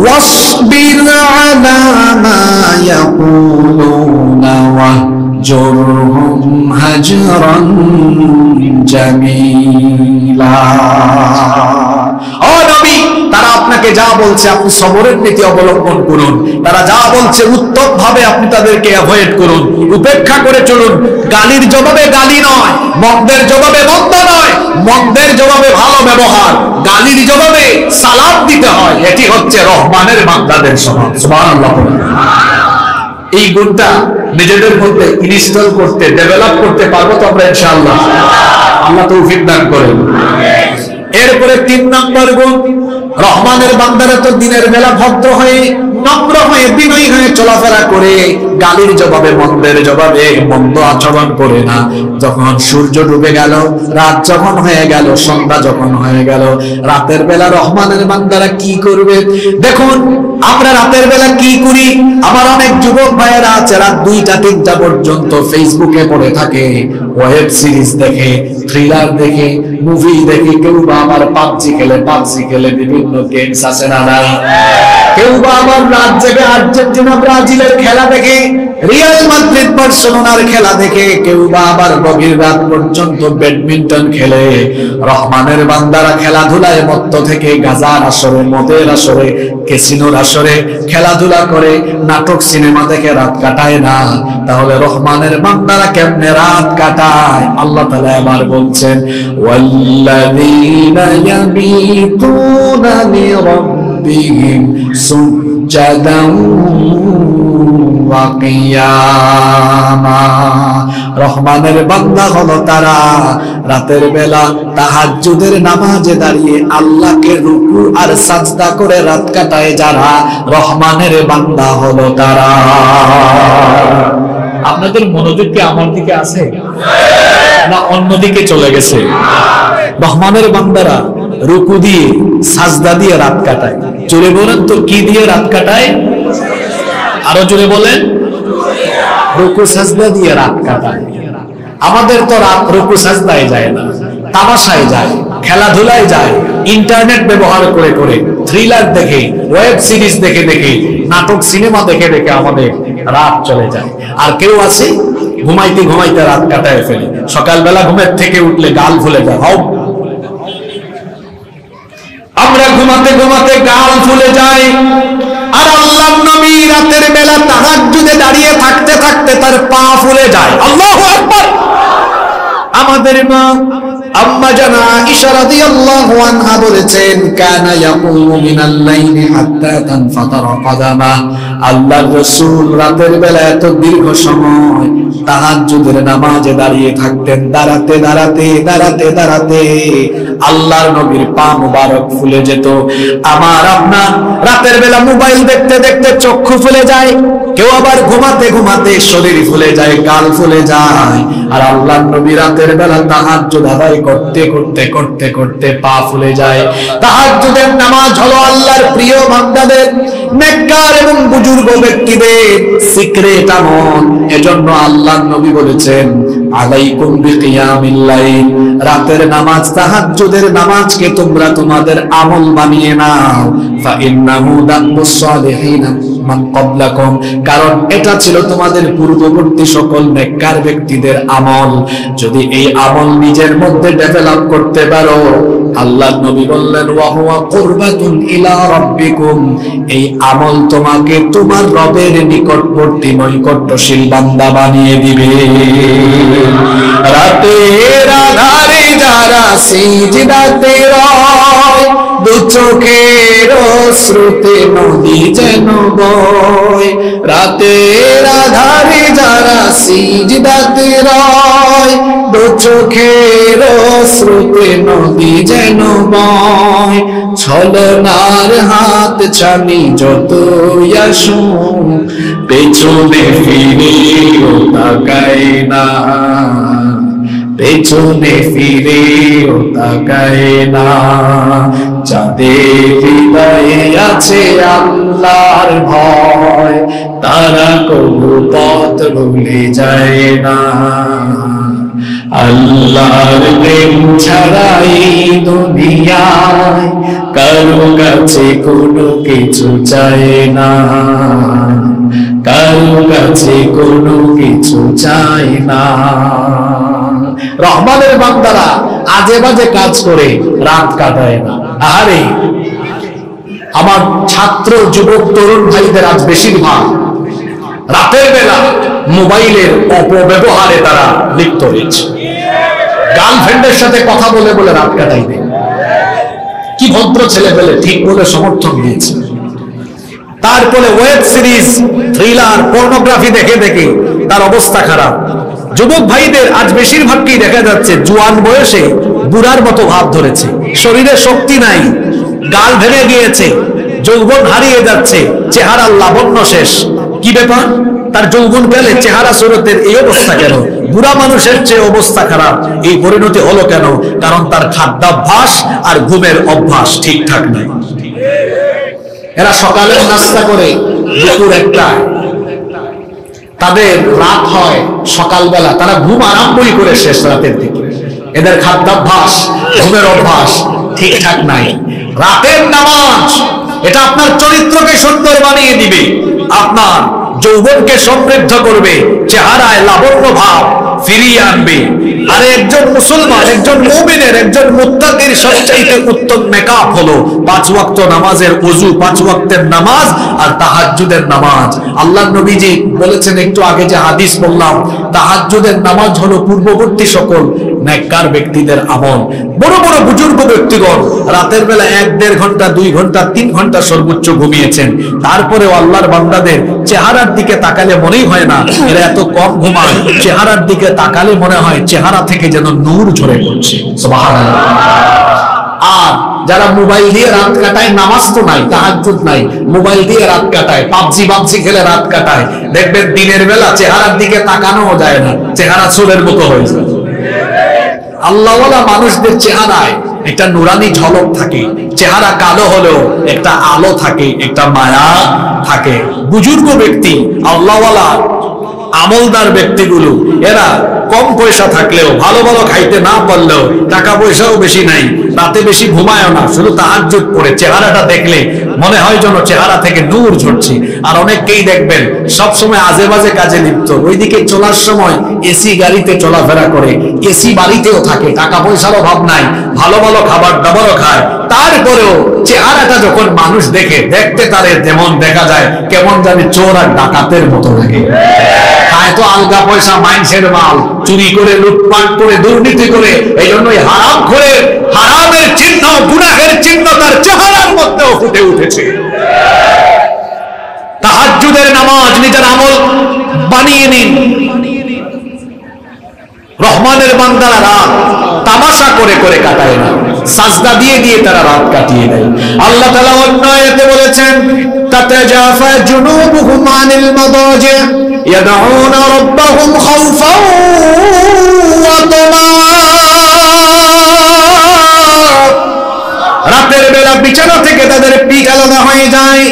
ওয়াসবির আলা মা ইয়াকুলুনা ওয়াহজুরহুম হাজরান জামিলা। ও নবী, তারা আপনাকে যা বলছে আপনি সবরের নীতি অবলম্বন করুন। তারা যা বলছে উত্তম ভাবে আপনি তাদেরকে অ্যাভয়েড করুন, উপেক্ষা করে চলুন। গালির জবাবে গালি নয়, মন্দের জবাবে মন্দ নয়, মন্দের জবাবে ভালো ব্যবহার, গালির জবাবে সালাম দিতে হয়। এটি হচ্ছে রহমানের বান্দাদের স্বভাব। সুবহানাল্লাহ। এই গুণটা নিজেদের মধ্যে ইনস্টল করতে, ডেভেলপ করতে পারবো তো আমরা ইনশাআল্লাহ। আল্লাহ তৌফিক দান করেন। এরপরে 3 নম্বর গুণ, রহমানের বান্দারা তো দিনের বেলা ভদ্র হয়ে, নম্র হয়ে, বিনয়ী হয়ে চলাফেরা করে, গালির জবাবে, মন্দের জবাবে মন্দ আচরণ করে না। যখন সূর্য ডুবে গেল, রাত যখন হয়ে গেল, সন্ধ্যা যখন হয়ে গেল, রাতের বেলা রহমানের বান্দারা কি করবে? দেখুন আমরা রাতের বেলা কি করি? আমার অনেক যুবক ভাইয়েরা আছে, রাত 2টা-3টা পর্যন্ত ফেসবুকে পড়ে থাকে, ওয়েব সিরিজ দেখে, থ্রিলার দেখে, মুভি দেখে। কেউ বা আবার পাবজি খেলে, বিভিন্ন গেমস আছে না নাই। কেউ বা আবার রাত জেগে আর্জেন্টিনা ব্রাজিলের খেলা দেখে, রিয়াল মাদ্রিদ বার্সেলোনার খেলা দেখে। কেউ বা আবার গভীর রাত পর্যন্ত ব্যাডমিন্টন খেলে। রহমানের বান্দারা খেলাধুলায় মত্ত থেকে গাজার আসরে, মদের আসরে, ক্যাসিনোর আসরে খেলাধুলা করে, নাটক সিনেমা দেখে রাত কাটায় না। তাহলে রহমানের বান্দারা কেমনে রাত কাটায়? আল্লাহ তাআলা আবার বলছেন, ওয়াল্লাযীনা ইয়াবিতুনা লিরাব্বিহিম সুজদান ওয়া কিয়ামা। রহমানের বান্দা হলো তারা রাতের বেলা তাহাজ্জুদের নামাজে দাঁড়িয়ে আল্লাহকে রুকু আর সাজদা করে রাত কাটায় যারা, রহমানের বান্দা হলো তারা। আপনাদের মনোযোগ কি আমার দিকে আছে না অন্যদিকে চলে গেছে? রহমানের বান্দারা রুকু দিয়ে, সাজদা দিয়ে রাত কাটায়। জোরে বলেন তো, কি দিয়ে রাত কাটায়? আরো জোরে বলেন। রুকু সাজদা দিয়ে রাত কাটায়। আমাদের তো রাত রুকু সাজদায় যায় না, তামাশায় যায়, খেলাধুলায় যায়, ইন্টারনেট ব্যবহার করে করে, থ্রিলার দেখে, ওয়েব সিরিজ দেখে দেখে, নাটক সিনেমা দেখে দেখে আমাদের রাত চলে যায়। আর কেউ আছে ঘুমাইতে ঘুমাইতে রাত কাটায় ফেলে। সকালবেলা ঘুমের থেকে উঠলে গাল ফুলে যায়। আমরা ঘুমাতে ঘুমাতে গাল ফুলে যায়। আর আল্লাহর নবী রাতের বেলা তাহাজ্জুদে দাঁড়িয়ে থাকতে থাকতে তার পা ফুলে যায়। আল্লাহু আকবার। আমাদের মা আম্মা জানা আয়েশা রাদিয়াল্লাহু আনহা বলেছেন, কানা ইয়াকুমু মিনাল লাইলি হাত্তা তানফাতারা কাদামা। আল্লাহর রাসূল রাতের বেলা এত দীর্ঘ সময় তাহাজ্জুদের নামাজে দাঁড়িয়ে থাকতেন। দাঁড়াতে দাঁড়াতে দাঁড়াতে দাঁড়াতে আল্লাহর নবীর পা মুবারক ফুলে যেত। আমার আপনার রাতের বেলা মোবাইল দেখতে দেখতে চক্ষু ফুলে যায়। কেউ আবার ঘুমাতে ঘুমাতে শরীর ফুলে যায়, গাল ফুলে যায়। আর আল্লাহর নবী রাতের বেলা তাহাজ্জুদ আদায় করতে করতে করতে করতে পা ফুলে যায়। তাহাজ্জুদের নামাজ হলো আল্লাহর প্রিয় বান্দাদের, নেককার এবং বুজুর্গ ব্যক্তিদের সিক্রেট আমল। এজন্য আল্লাহর নবী বলেছেন, আলাইকুম বিকিয়ামিল লাইল। রাতের নামাজ, তাহাজ্জুদের নামাজকে তোমরা তোমাদের আমল বানিয়ে নাও। ফা ইন্নাহু দাবুস সালিহিন মান ক্বাবলাকুম। কারণ এটা ছিল তোমাদের পূর্ববর্তী সকল নেককার ব্যক্তিদের আমল। যদি এই আমল নিজের মধ্যে ডেভেলপ করতে পারো, আল্লাহর নবী বললেন, ওয়া হুয়া কুরবাতুন ইলা রাব্বিকুম। এই আমল তোমাকে তোমার রবের নিকটবর্তী নৈকট্যশীল বান্দা বানিয়ে দিবে। রাতের আধারে যারা সিজদাতে রয়, দু চোখের অশ্রুতে নদী যেন বয়। রাতের আধারে যারা সিজদাতে রয়, দু চোখের অশ্রুতে নদী যেন বয়। ছলনার হাত ছানি যতই আসুক, পেছনে ফিরেও তাকায় না, পেছনে ফিরেও তাকায় না। যাদের হৃদয়ে আছে আল্লাহর ভয়, তারা কবু পথ ভুলে যায় না। আল্লাহর প্রেম ছাড়াই দুনিয়ায় কারো কাছে কোনো কিছু চায় না, কারো কাছে কোনো কিছু চায় না। রহমানের বান্দারা আজে বাজে কাজ করে রাত কাটায় না। আরে আমার ছাত্র যুবক তরুণ ভাইদের আজ বেশিরভাগ রাতের বেলা মোবাইলের অপব্যবহারে তারা লিপ্ত হয়েছে। গার্লফ্রেন্ডের সাথে কথা বলে বলে রাত কাটাইবে। কি ভদ্র ছেলে পেলে, ঠিক বলে সমর্থন দিয়েছে। তারপরে ওয়েব সিরিজ, থ্রিলার, পর্নোগ্রাফি দেখে দেখে তার অবস্থা খারাপ। যুবক ভাইদের আজ বেশিরভাগকেই দেখা যাচ্ছে জোয়ান বয়সে বুড়ার মতো ভাব ধরেছে, শরীরে শক্তি নাই, গাল ভেঙে গিয়েছে, যৌবন হারিয়ে যাচ্ছে, চেহারা লাবণ্য শেষ। কি ব্যাপার? তার যৌবন কালে চেহারা সুরতের এই অবস্থা কেন? বুড়া মানুষের চেয়ে অবস্থা খারাপ। এই পরিণতি হলো কেন? কারণ তার খাদ্যাভ্যাস আর ঘুমের অভ্যাস ঠিকঠাক নাই। এরা সকালের নাস্তা করে দুপুর একটা, তাদের রাত হয় সকালবেলা, তারা ঘুম আরম্ভই করে শেষ রাতের দিকে। এদের খাদ্যাভ্যাস, ঘুমের অভ্যাস ঠিকঠাক নাই। রাতের নামাজ এটা আপনার চরিত্রকে সুন্দর বানিয়ে দিবে, আপনার যৌবনকে সমৃদ্ধ করবে, চেহারায় লাবণ্য ভাব ফিরিয়ে আনবে। আর একজন মুসলমান, একজন মুমিনের, একজন মুত্তাকির সবচাইতে উত্তম মেকআপ হলো 5 ওয়াক্ত নামাজের ওযু, 5 ওয়াক্তের নামাজ আর তাহাজ্জুদের নামাজ। আল্লাহর নবীজি বলেছেন একটু আগে যে হাদিস বললাম, তাহাজ্জুদের নামাজ হলো পূর্ববর্তী সকল নেককার ব্যক্তিদের আমল। বড় বড় বুজুর্গ ব্যক্তিগণ রাতের বেলা 1-1.5 ঘন্টা, 2 ঘন্টা, 3 ঘন্টা সর্বোচ্চ ঘুমিয়েছেন। তারপরেও আল্লাহর বান্দাদের চেহারার দিকে তাকালে মনেই হয় না এরা এত কম ঘুমায়। চেহারার দিকে তাকালে মনে হয় চেহারা থেকে যেন নূর ঝরে পড়ছে। সুবহানাল্লাহ। আর যারা মোবাইল দিয়ে রাত কাটায়, নামাজ তো নাই, তাহাজ্জুদ নাই, মোবাইল দিয়ে রাত কাটায়, পাবজি খেলে রাত কাটায়, দেখবেন দিনের বেলা চেহারার দিকে তাকানোও যায় না, চেহারা চুলের মতো হয়ে যায়। আল্লাহওয়ালা মানুষদের চেহারায় একটা নুরানি ঝলক থাকে, চেহারা কালো হলেও একটা আলো থাকে, একটা মায়া থাকে। বুজুর্গ ব্যক্তি, আল্লাহওয়ালা আমলদার ব্যক্তিগুলো, এরা কম পয়সা থাকলেও, ভালো ভালো খাইতে না পারলেও, টাকা পয়সাও বেশি নাই, রাতে বেশি ঘুমায়ও না, শুধু তাহাজ্জুদ পড়ে চেহারাটা দেখলে মনে হয় যেন চেহারা থেকে নূর ঝরছে। আর অনেককেই দেখবেন সব সময় আজে বাজে কাজে লিপ্ত, ওইদিকে চলার সময় এসি গাড়িতে চলাফেরা করে, এসি বাড়িতেও থাকে, টাকা পয়সার অভাব নাই, ভালো ভালো খাবার দাবারও খায়, তারপরেও চেহারাটা যখন মানুষ দেখে, দেখতে তারে যেমন দেখা যায় কেমন জানি চোর আর ডাকাতের মতো লাগে। খায় তো আলগা পয়সা, মাইন্সের মাল, চুরি করে, লুটপাট করে, দুর্নীতি করে। এই জন্যই হারাম করে, হারামের চিহ্ন, গুনাহের চিহ্ন তার চেহারার মধ্যেও ফুটে উঠেছে। তাহাজ্জুদের নামাজ নিজের আমল বানিয়ে নিন। রহমানের বান্দারা রাত তামাশা করে করে কাটায় না, সাজদা দিয়ে দিয়ে তারা রাত কাটিয়ে দেয়। আল্লাহ তাআলা অন্য আয়াতে বলেছেন, তাতাজাফা জুনুবুহুম আনিল মাদাজি ইয়াদউনা রাব্বাহুম খাওফান ওয়া তামা। রাতের বেলা বিছানা থেকে তাদের পিঠ আলাদা হয়ে যায়,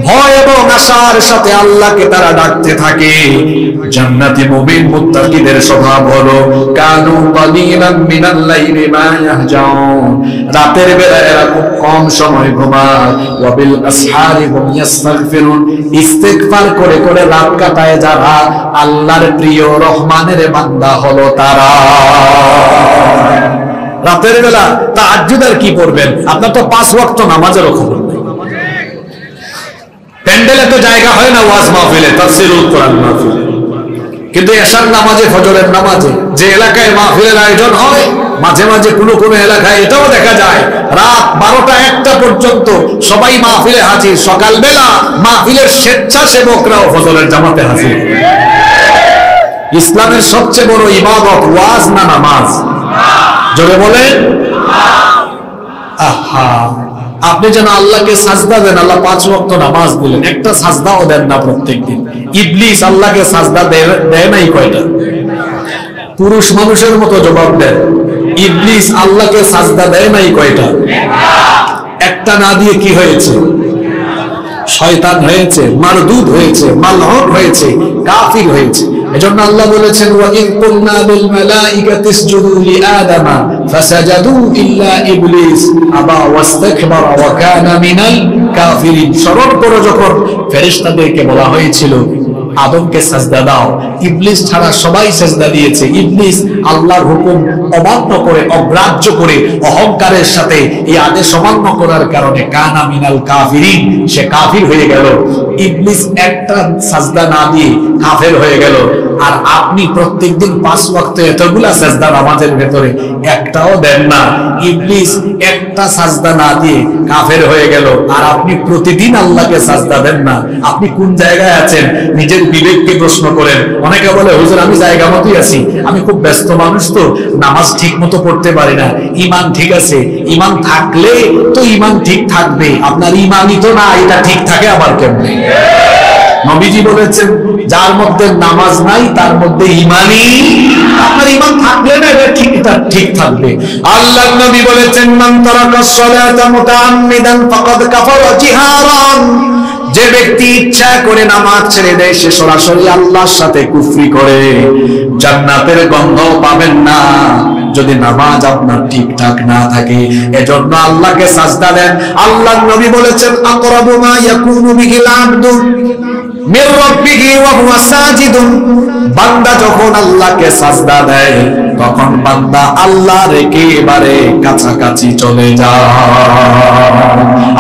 ভয় এবং আশার সাথে আল্লাহকে তারা ডাকতে থাকে। জান্নাতি মুমিন মুত্তাকিদের স্বভাব হলো কানু কালিলাম মিনাল লাইলি মা ইয়াহজাউন, রাতের বেলা এরা খুব কম সময় ঘুমায়। ওয়া বিল আসহারি হুম ইস্তাগফিরুন, ইস্তিগফার করে করে রাত কাটায় যারা, আল্লাহর প্রিয় রহমানের বান্দা হলো তারা। রাতের বেলা তাহাজ্জুদ আর কি পড়বেন? আপনার তো 5 ওয়াক্ত নামাজেরও খবর নেই। প্যান্ডেলে তো জায়গা হয় না ওয়াজ মাহফিলে, তাফসীরুল কোরআন মাহফিলে, কিন্তু এশার নামাজে, ফজরের নামাজে যে এলাকায় মাহফিলের আয়োজন হয়, মাঝে মাঝে কোনো কোনো এলাকায় এটাও দেখা যায় রাত 12টা-1টা পর্যন্ত সবাই মাহফিলে হাজির। সকালবেলা মাহফিলের স্বেচ্ছাসেবকরাও ফজরের জামাতে হাজির। ইসলামের সবচেয়ে বড় ইবাদত ওয়াজ না নামাজ? জোরে বলেন। আহা, আপনি যেন আল্লাহকে সাজদা দেন, আল্লাহ 5 ওয়াক্ত নামাজ দিলেন, একটা সাজদাও দেন না প্রত্যেকদিন। ইবলিস আল্লাহকে সাজদা দেয় নাই কয়টা? পুরুষ মানুষের মতো জবাব দেন, ইবলিস আল্লাহকে সাজদা দেয় নাই কয়টা? একটা না দিয়ে কি হয়েছে? শয়তান হয়েছে, মারদুদ হয়েছে, মালউন হয়েছে, কাফির হয়েছে। এজন্য আল্লাহ বলেছেন, ওয়া ইন কুলনা লিল মালাইকাতি ইসজুদু লিআদামা ফাসাজাদু ইল্লা ইবলিস আবা ওয়াস্তাকবারা ওয়া কানা মিনাল কাফিরিন। স্মরণ করো যখন ফেরেশতাদেরকে বলা হয়েছিল আদমকে সাজদা দাও। ইবলিস ছাড়া সবাই সাজদা দিয়েছে। ইবলিস আল্লাহর হুকুম অমান্য করে, অগ্রাহ্য করে, অহংকারের সাথে এই আদেশ অমান্য করার কারণে কানা মিনাল কাফিরিন, সে কাফির হয়ে গেল। ইবলিস একটা সাজদা না দিয়ে কাফের হয়ে গেল। আর আপনি প্রত্যেকদিন 5 ওয়াক্ত এতগুলা সাজদা নামাজের ভেতরে একটাও দেন না। ইবলিস একটা সাজদা না দিয়ে কাফের হয়ে গেল, আর আপনি প্রতিদিন আল্লাহকে সাজদা দেন না। আপনি কোন জায়গায় আছেন? নিজের বিবেককে প্রশ্ন করেন। অনেকে বলে, হুজুর আমি জায়গা মতোই আছি, আমি খুব ব্যস্ত মানুষ, তো নামাজ ঠিক মতো পড়তে পারি না। ঈমান ঠিক আছে, ঈমান থাকলে তো ঈমান ঠিক থাকবে। আপনার ঈমানই তো না, এটা ঠিক থাকে আবার কেমনে? নবীজি বলেছেন, যার মধ্যে নামাজ নাই তার মধ্যে ঈমানই। আপনার ঈমান থাকলে না, এটা ঠিক থাকবে। আল্লাহর নবী বলেছেন, মান তারাকা সলাতা মুতাআম্মিদান ফাকাদ কাফারা জিহারান। যে ব্যক্তি ইচ্ছা করে নামাজ ছেড়ে দেয়, সে সরাসরি আল্লাহর সাথে কুফরি করে। জান্নাতের গন্ধ পাবেন না যদি নামাজ আপনার ঠিকঠাক না থাকে। এজন্য আল্লাহকে সাজদা দেন। আল্লাহর নবী বলেছেন, আকরাবু মা ইয়াকুনু বিহিল আবদু মির রাব্বিহি ওয়া হুয়া সাজিদুন। বান্দা যখন আল্লাহকে সাজদা দেয়, তখন বান্দা আল্লাহর একেবারে কাছাকাছি চলে যায়।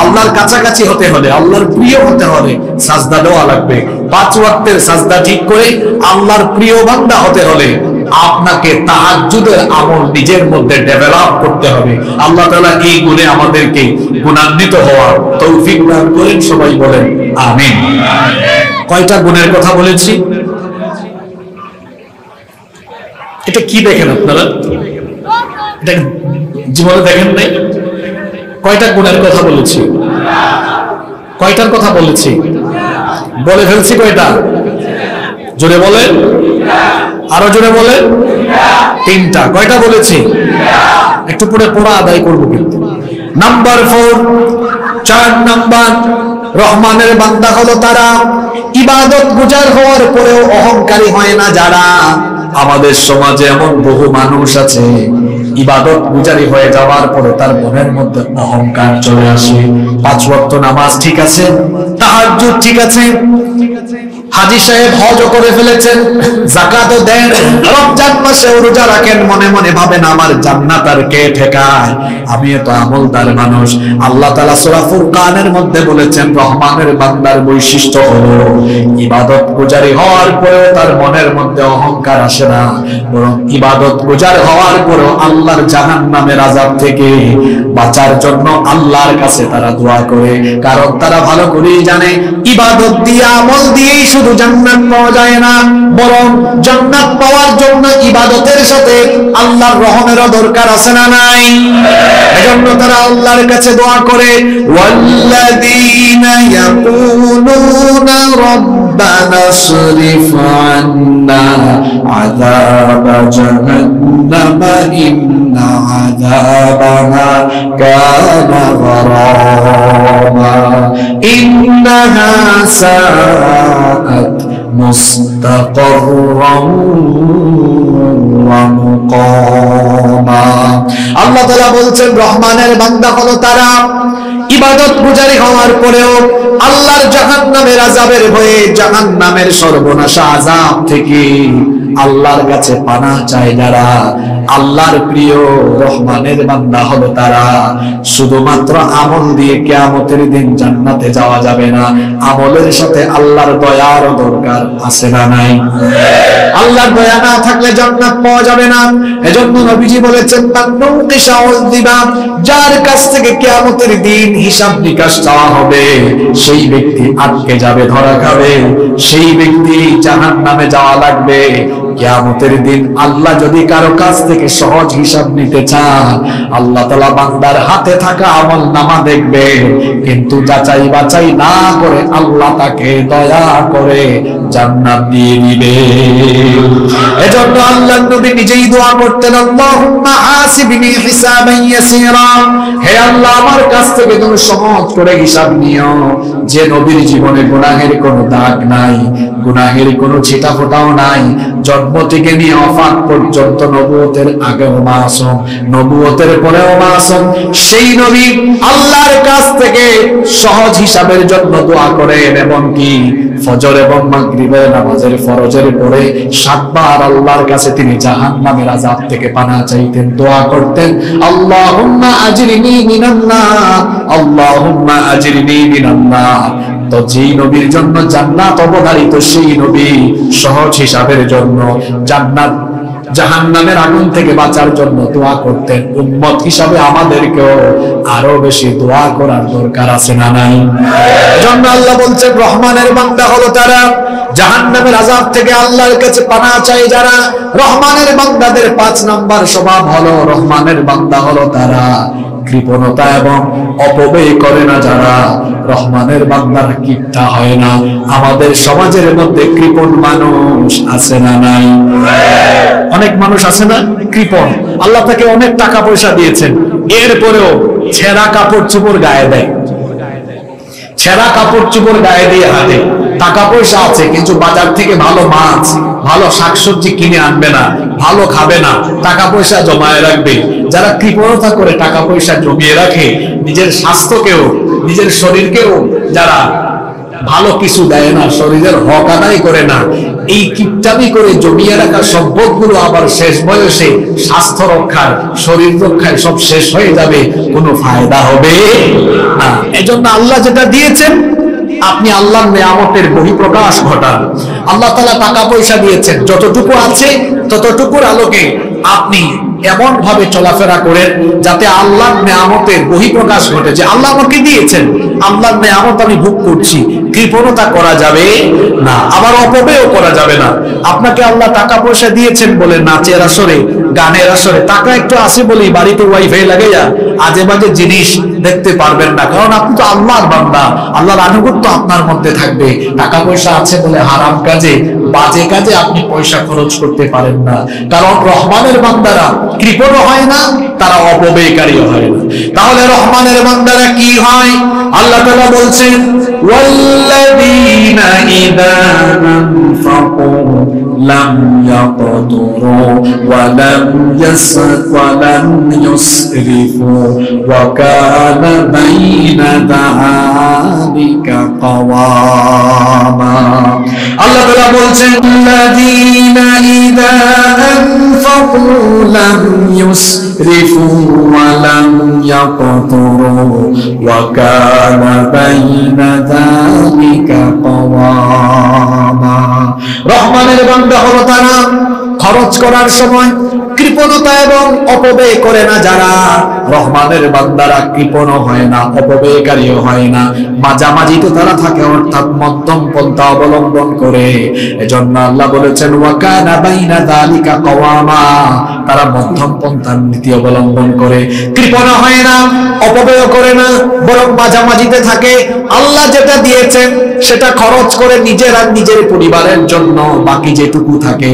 আল্লাহর কাছাকাছি হতে হলে, আল্লাহর প্রিয় হতে হলে সাজদা দেওয়া লাগবে। 5 ওয়াক্তের সাজদা ঠিক করে আল্লাহর প্রিয় বান্দা হতে হলে আপনাকে তাহাজ্জুদের আমল নিজের মধ্যে ডেভেলপ করতে হবে। আল্লাহ তাআলা এই গুণে আমাদেরকে গুণান্বিত হওয়ার তৌফিক দান করেন। সবাই বলেন আমিন। কয়টা গুণের কথা বলেছি? এটা কি দেখেন আপনারা? এটা জীবনে দেখেন নাই? কয়টা গুণের কথা বলেছি? কয়টার কথা বলেছি? বলে ফেলছি কয়টা? জোরে বলেন, আরো জোরে বলেন। 3টা। কয়টা বলেছি? একটু পরে পড়া আদায় করবো কিন্তু। নাম্বার 4, 4 নাম্বার, রহমানের বান্দা হলো তারা ইবাদত গুজার হওয়ার পরেও অহংকারী হয় না যারা। আমাদের সমাজে এমন বহু মানুষ আছে, ইবাদত গুজারি হয়ে যাওয়ার পরে তার মনের মধ্যে অহংকার চলে আসে। 5 ওয়াক্ত নামাজ ঠিক আছে, তাহাজ্জুদ ঠিক আছে, হাজী সাহেব হজ করে ফেলেছেন, যাকাতও দেন, রমজান মাসে রোজা রাখেন, মনে মনে ভাবেন আমার জান্নাত আর কে ঠেকায়, আমি তো আমলদার মানুষ। আল্লাহ তাআলা সূরা ফুরকানের মধ্যে বলেছেন, রহমানের বান্দার বৈশিষ্ট্য হলো ইবাদত গুজারি হওয়ার পরেও তার মনের মধ্যে অহংকার আসে না, বরং ইবাদত গুজার হওয়ার পরেও আল্লাহর জাহান্নামের আযাব থেকে বাঁচার জন্য আল্লাহর কাছে তারা দোয়া করে। কারণ তারা ভালো করেই জানে, ইবাদত দিয়ে, আমল দিয়েই শুধু জান্নাত পাওয়া যায় না, বরং জান্নাত পাওয়ার জন্য ইবাদতের সাথে আল্লাহর রহমেরও দরকার আছে না নাই? এজন্য তারা আল্লাহর কাছে দোয়া করে, ওয়াল্লাযীনা ইয়াকুলুনা রাব্বানা সরিফ আন্না আযাবা জাহান্নামা ইন্না আযাবাহা কানা গরামা ইন্নাহা সাআত মুস্তাকাররান ওয়া মুকামা। আল্লাহ তাআলা বলছেন, রহমানের বান্দা হলো তারা ইবাদত গুজারি হওয়ার পরেও আল্লাহর জাহান্নামের আযাবের ভয়ে, জাহান্নামের সর্বনাশা আযাব থেকে আল্লাহর কাছে পানাহ চায় যারা। আল্লাহর প্রিয় রহমানের বান্দা হলো তারা। শুধুমাত্র আমল দিয়ে কিয়ামতের দিন জান্নাতে যাওয়া যাবে না, আমলের সাথে আল্লাহর দয়ার দরকার আছে না নাই? আল্লাহর দয়া না থাকলে জান্নাত পাওয়া যাবে না। এজন্য নবীজি বলেছেন, যার কাছ থেকে কিয়ামতের দিন হিসাব নিকাশ চাওয়া হবে, সেই ব্যক্তি আটকে যাবে, ধরা খাবে, সেই ব্যক্তি জাহান্নামে যাওয়া লাগবে। কিয়ামতের দিন আল্লাহ যদি কারো কাছ থেকে সহজ হিসাব নিতে চান, আল্লাহ তাআলা বান্দার হাতে থাকা আমল নামা দেখবে, কিন্তু যাচাই বাছাই না করে আল্লাহ তাকে দয়া করে জান্নাত দিয়ে দিবে। এজন্য আল্লাহর নবী নিজেই দোয়া করতেন, আল্লাহুম্মা হাসিবনি হিসাবান ইয়াসীরা, হে আল্লাহ আমার কাছ থেকে তুমি সহজ করে হিসাব নিও। যে নবীর জীবনে গুনাহের কোনো দাগ নাই, গুনাহের কোনো ছিটা ফোঁটাও নাই, জন্ম জন্ম থেকে নিয়ে ওফাত পর্যন্ত, নবুয়তের আগেও মাসুম, নবুয়তের পরেও মাসুম। সেই নবী আল্লাহর কাছ থেকে সহজ হিসাবের জন্য দোয়া করেন, এবং কি ফজর এবং মাগরিবের নামাজের ফরজের পরে 7 বার আল্লাহর কাছে তিনি জাহান্নামের আযাব থেকে পানাহ চাইতেন, দোয়া করতেন, আল্লাহুম্মা আজরিনি মিনান নার, আল্লাহুম্মা আজরিনি মিনান নার। তো যেই নবীর জন্য জান্নাত অবধারিত, সেই নবী সহজ হিসাবের জন্য জান্নাত জাহান্নামের আগুন থেকে বাঁচার জন্য দোয়া করতেন। উম্মত হিসাবে আমাদেরকেও আরো বেশি দোয়া করার দরকার আছে না নাই? এজন্য আল্লাহ বলছেন, রহমানের বান্দা হলো তারা, জাহান্নামের আযাব থেকে আল্লাহর কাছে পানাহ চায় যারা। রহমানের বান্দাদের 5 নাম্বার স্বভাব হলো, রহমানের বান্দা হলো তারা কৃপণতা এবং অপব্যয় করে না যারা। রহমানের বান্দারা কিপটা হয় না। আমাদের সমাজের মধ্যে কৃপণ মানুষ আছে না নাই? অনেক মানুষ আছে না কৃপণ, আল্লাহ তাকে অনেক টাকা পয়সা দিয়েছেন, এরপরেও ছেঁড়া কাপড় চোপড় গায়ে দেয়, ছেঁড়া কাপড় চোপড় গায়ে দিয়ে হাঁটে। টাকা পয়সা আছে কিন্তু বাজার থেকে ভালো মাছ, ভালো শাকসবজি কিনে আনবে না, ভালো খাবে না, টাকা পয়সা জমায়ে রাখবে। যারা কৃপণতা করে টাকা পয়সা জমিয়ে রাখে, নিজের স্বাস্থ্যকেও নিজের শরীরকেও যারা ভালো কিছু দেয় না, শরীরের হক আদায় করে না, এই কিপটামি করে জমিয়ে রাখা সম্পদগুলো আবার শেষ বয়সে স্বাস্থ্য রক্ষার, শরীর রক্ষায় সব শেষ হয়ে যাবে, কোনো ফায়দা হবে না। এজন্য আল্লাহ যেটা দিয়েছেন, আপনি আল্লাহর নেয়ামতের বহিঃপ্রকাশ ঘটান। আল্লাহ তাআলা টাকা পয়সা দিয়েছেন, যতটুকু আছে ততটুকুর আলোকে আপনি এমন ভাবে চলাফেরা করেন যাতে আল্লাহর নেয়ামতের বহিঃপ্রকাশ ঘটে, যে আল্লাহ আমাকে দিয়েছেন, আল্লাহর নেয়ামত আমি ভোগ করছি। কৃপণতা করা যাবে না, আবার অপব্যয় করা যাবে না। আপনাকে আল্লাহ টাকা পয়সা দিয়েছেন বলে নাচের আসরে, গানের আসরে, টাকা একটু আসে বলেই বাড়িতে ওয়াইফাই লাগাইয়া আজে বাজে জিনিস দেখতে পারবেন না, কারণ আপনি তো আল্লাহর বান্দা, আল্লাহর আনুগত্য আপনার মধ্যে থাকবে। টাকা পয়সা আছে বলে হারাম কাজে, বাজে কাজে আপনি পয়সা খরচ করতে পারেন না, কারণ রহমানের বান্দারা কৃপণ হয় না, তারা অপব্যয়কারী হয় না। তাহলে রহমানের বান্দারা কি হয়? আল্লাহ তাআলা বলছেন, ওয়াল্লাযীনা ইযা আনফাকু লাম ইয়াকতুরু ওয়া লাম ইউসরিফু ওয়া কানা বাইনা যালিকা কাওয়ামা। আল্লাহ তাআলা বলছেন, ওয়াল্লাযীনা ইযা আনফাকু লাম ইউসরিফু ওয়া লাম ইয়াকতুরু ওয়া কানা বাইনা যালিকা কাওয়ামা। রহমানের বান্দা হলো তারা খরচ করার সময় কৃপণতা এবং অপব্যয় করে না যারা। রহমানের বান্দারা কৃপণ হয় না, অপব্যয়কারীও হয় না, মাঝামাঝিতে তারা থাকে, অর্থাৎ মধ্যম পন্থা অবলম্বন করে। এজন্য আল্লাহ বলেছেন, ওয়া কানা বাইনা যালিকা কাওয়ামা, তারা মধ্যম পন্থার নীতি অবলম্বন করে, কৃপণ হয় না, অপব্যয় করে না, বরং মাঝামাঝিতে থাকে। আল্লাহ যেটা দিয়েছেন সেটা খরচ করে নিজের আর নিজের পরিবারের জন্য, বাকি যেটুকু থাকে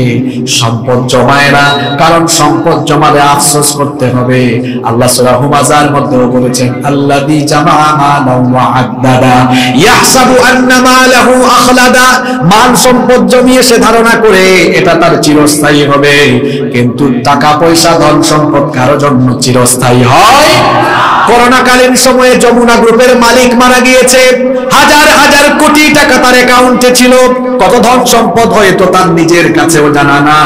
সম্পদ জমায় না, কারণ সম্পদ জমালে আফসোস করতে হবে। আল্লাহ সূরা হুমাযার মধ্যে বলেছেন, আল্লাযী জামাআ মালান ওয়া আদ্দাদা ইয়াহসাবু আন্না মালাহু আখলাদা, মাল সম্পদ জমিয়ে সে ধারণা করে এটা তার চিরস্থায়ী হবে, কিন্তু টাকা পয়সা ধন সম্পদ কারো জন্য চিরস্থায়ী হয়। করোনাকালীন সময়ে যমুনা গ্রুপের মালিক মারা গিয়েছে, হাজার হাজার কোটি টাকা তার অ্যাকাউন্টে ছিল, কত ধন সম্পদ হয়তো তার নিজের কাছেও জানা না।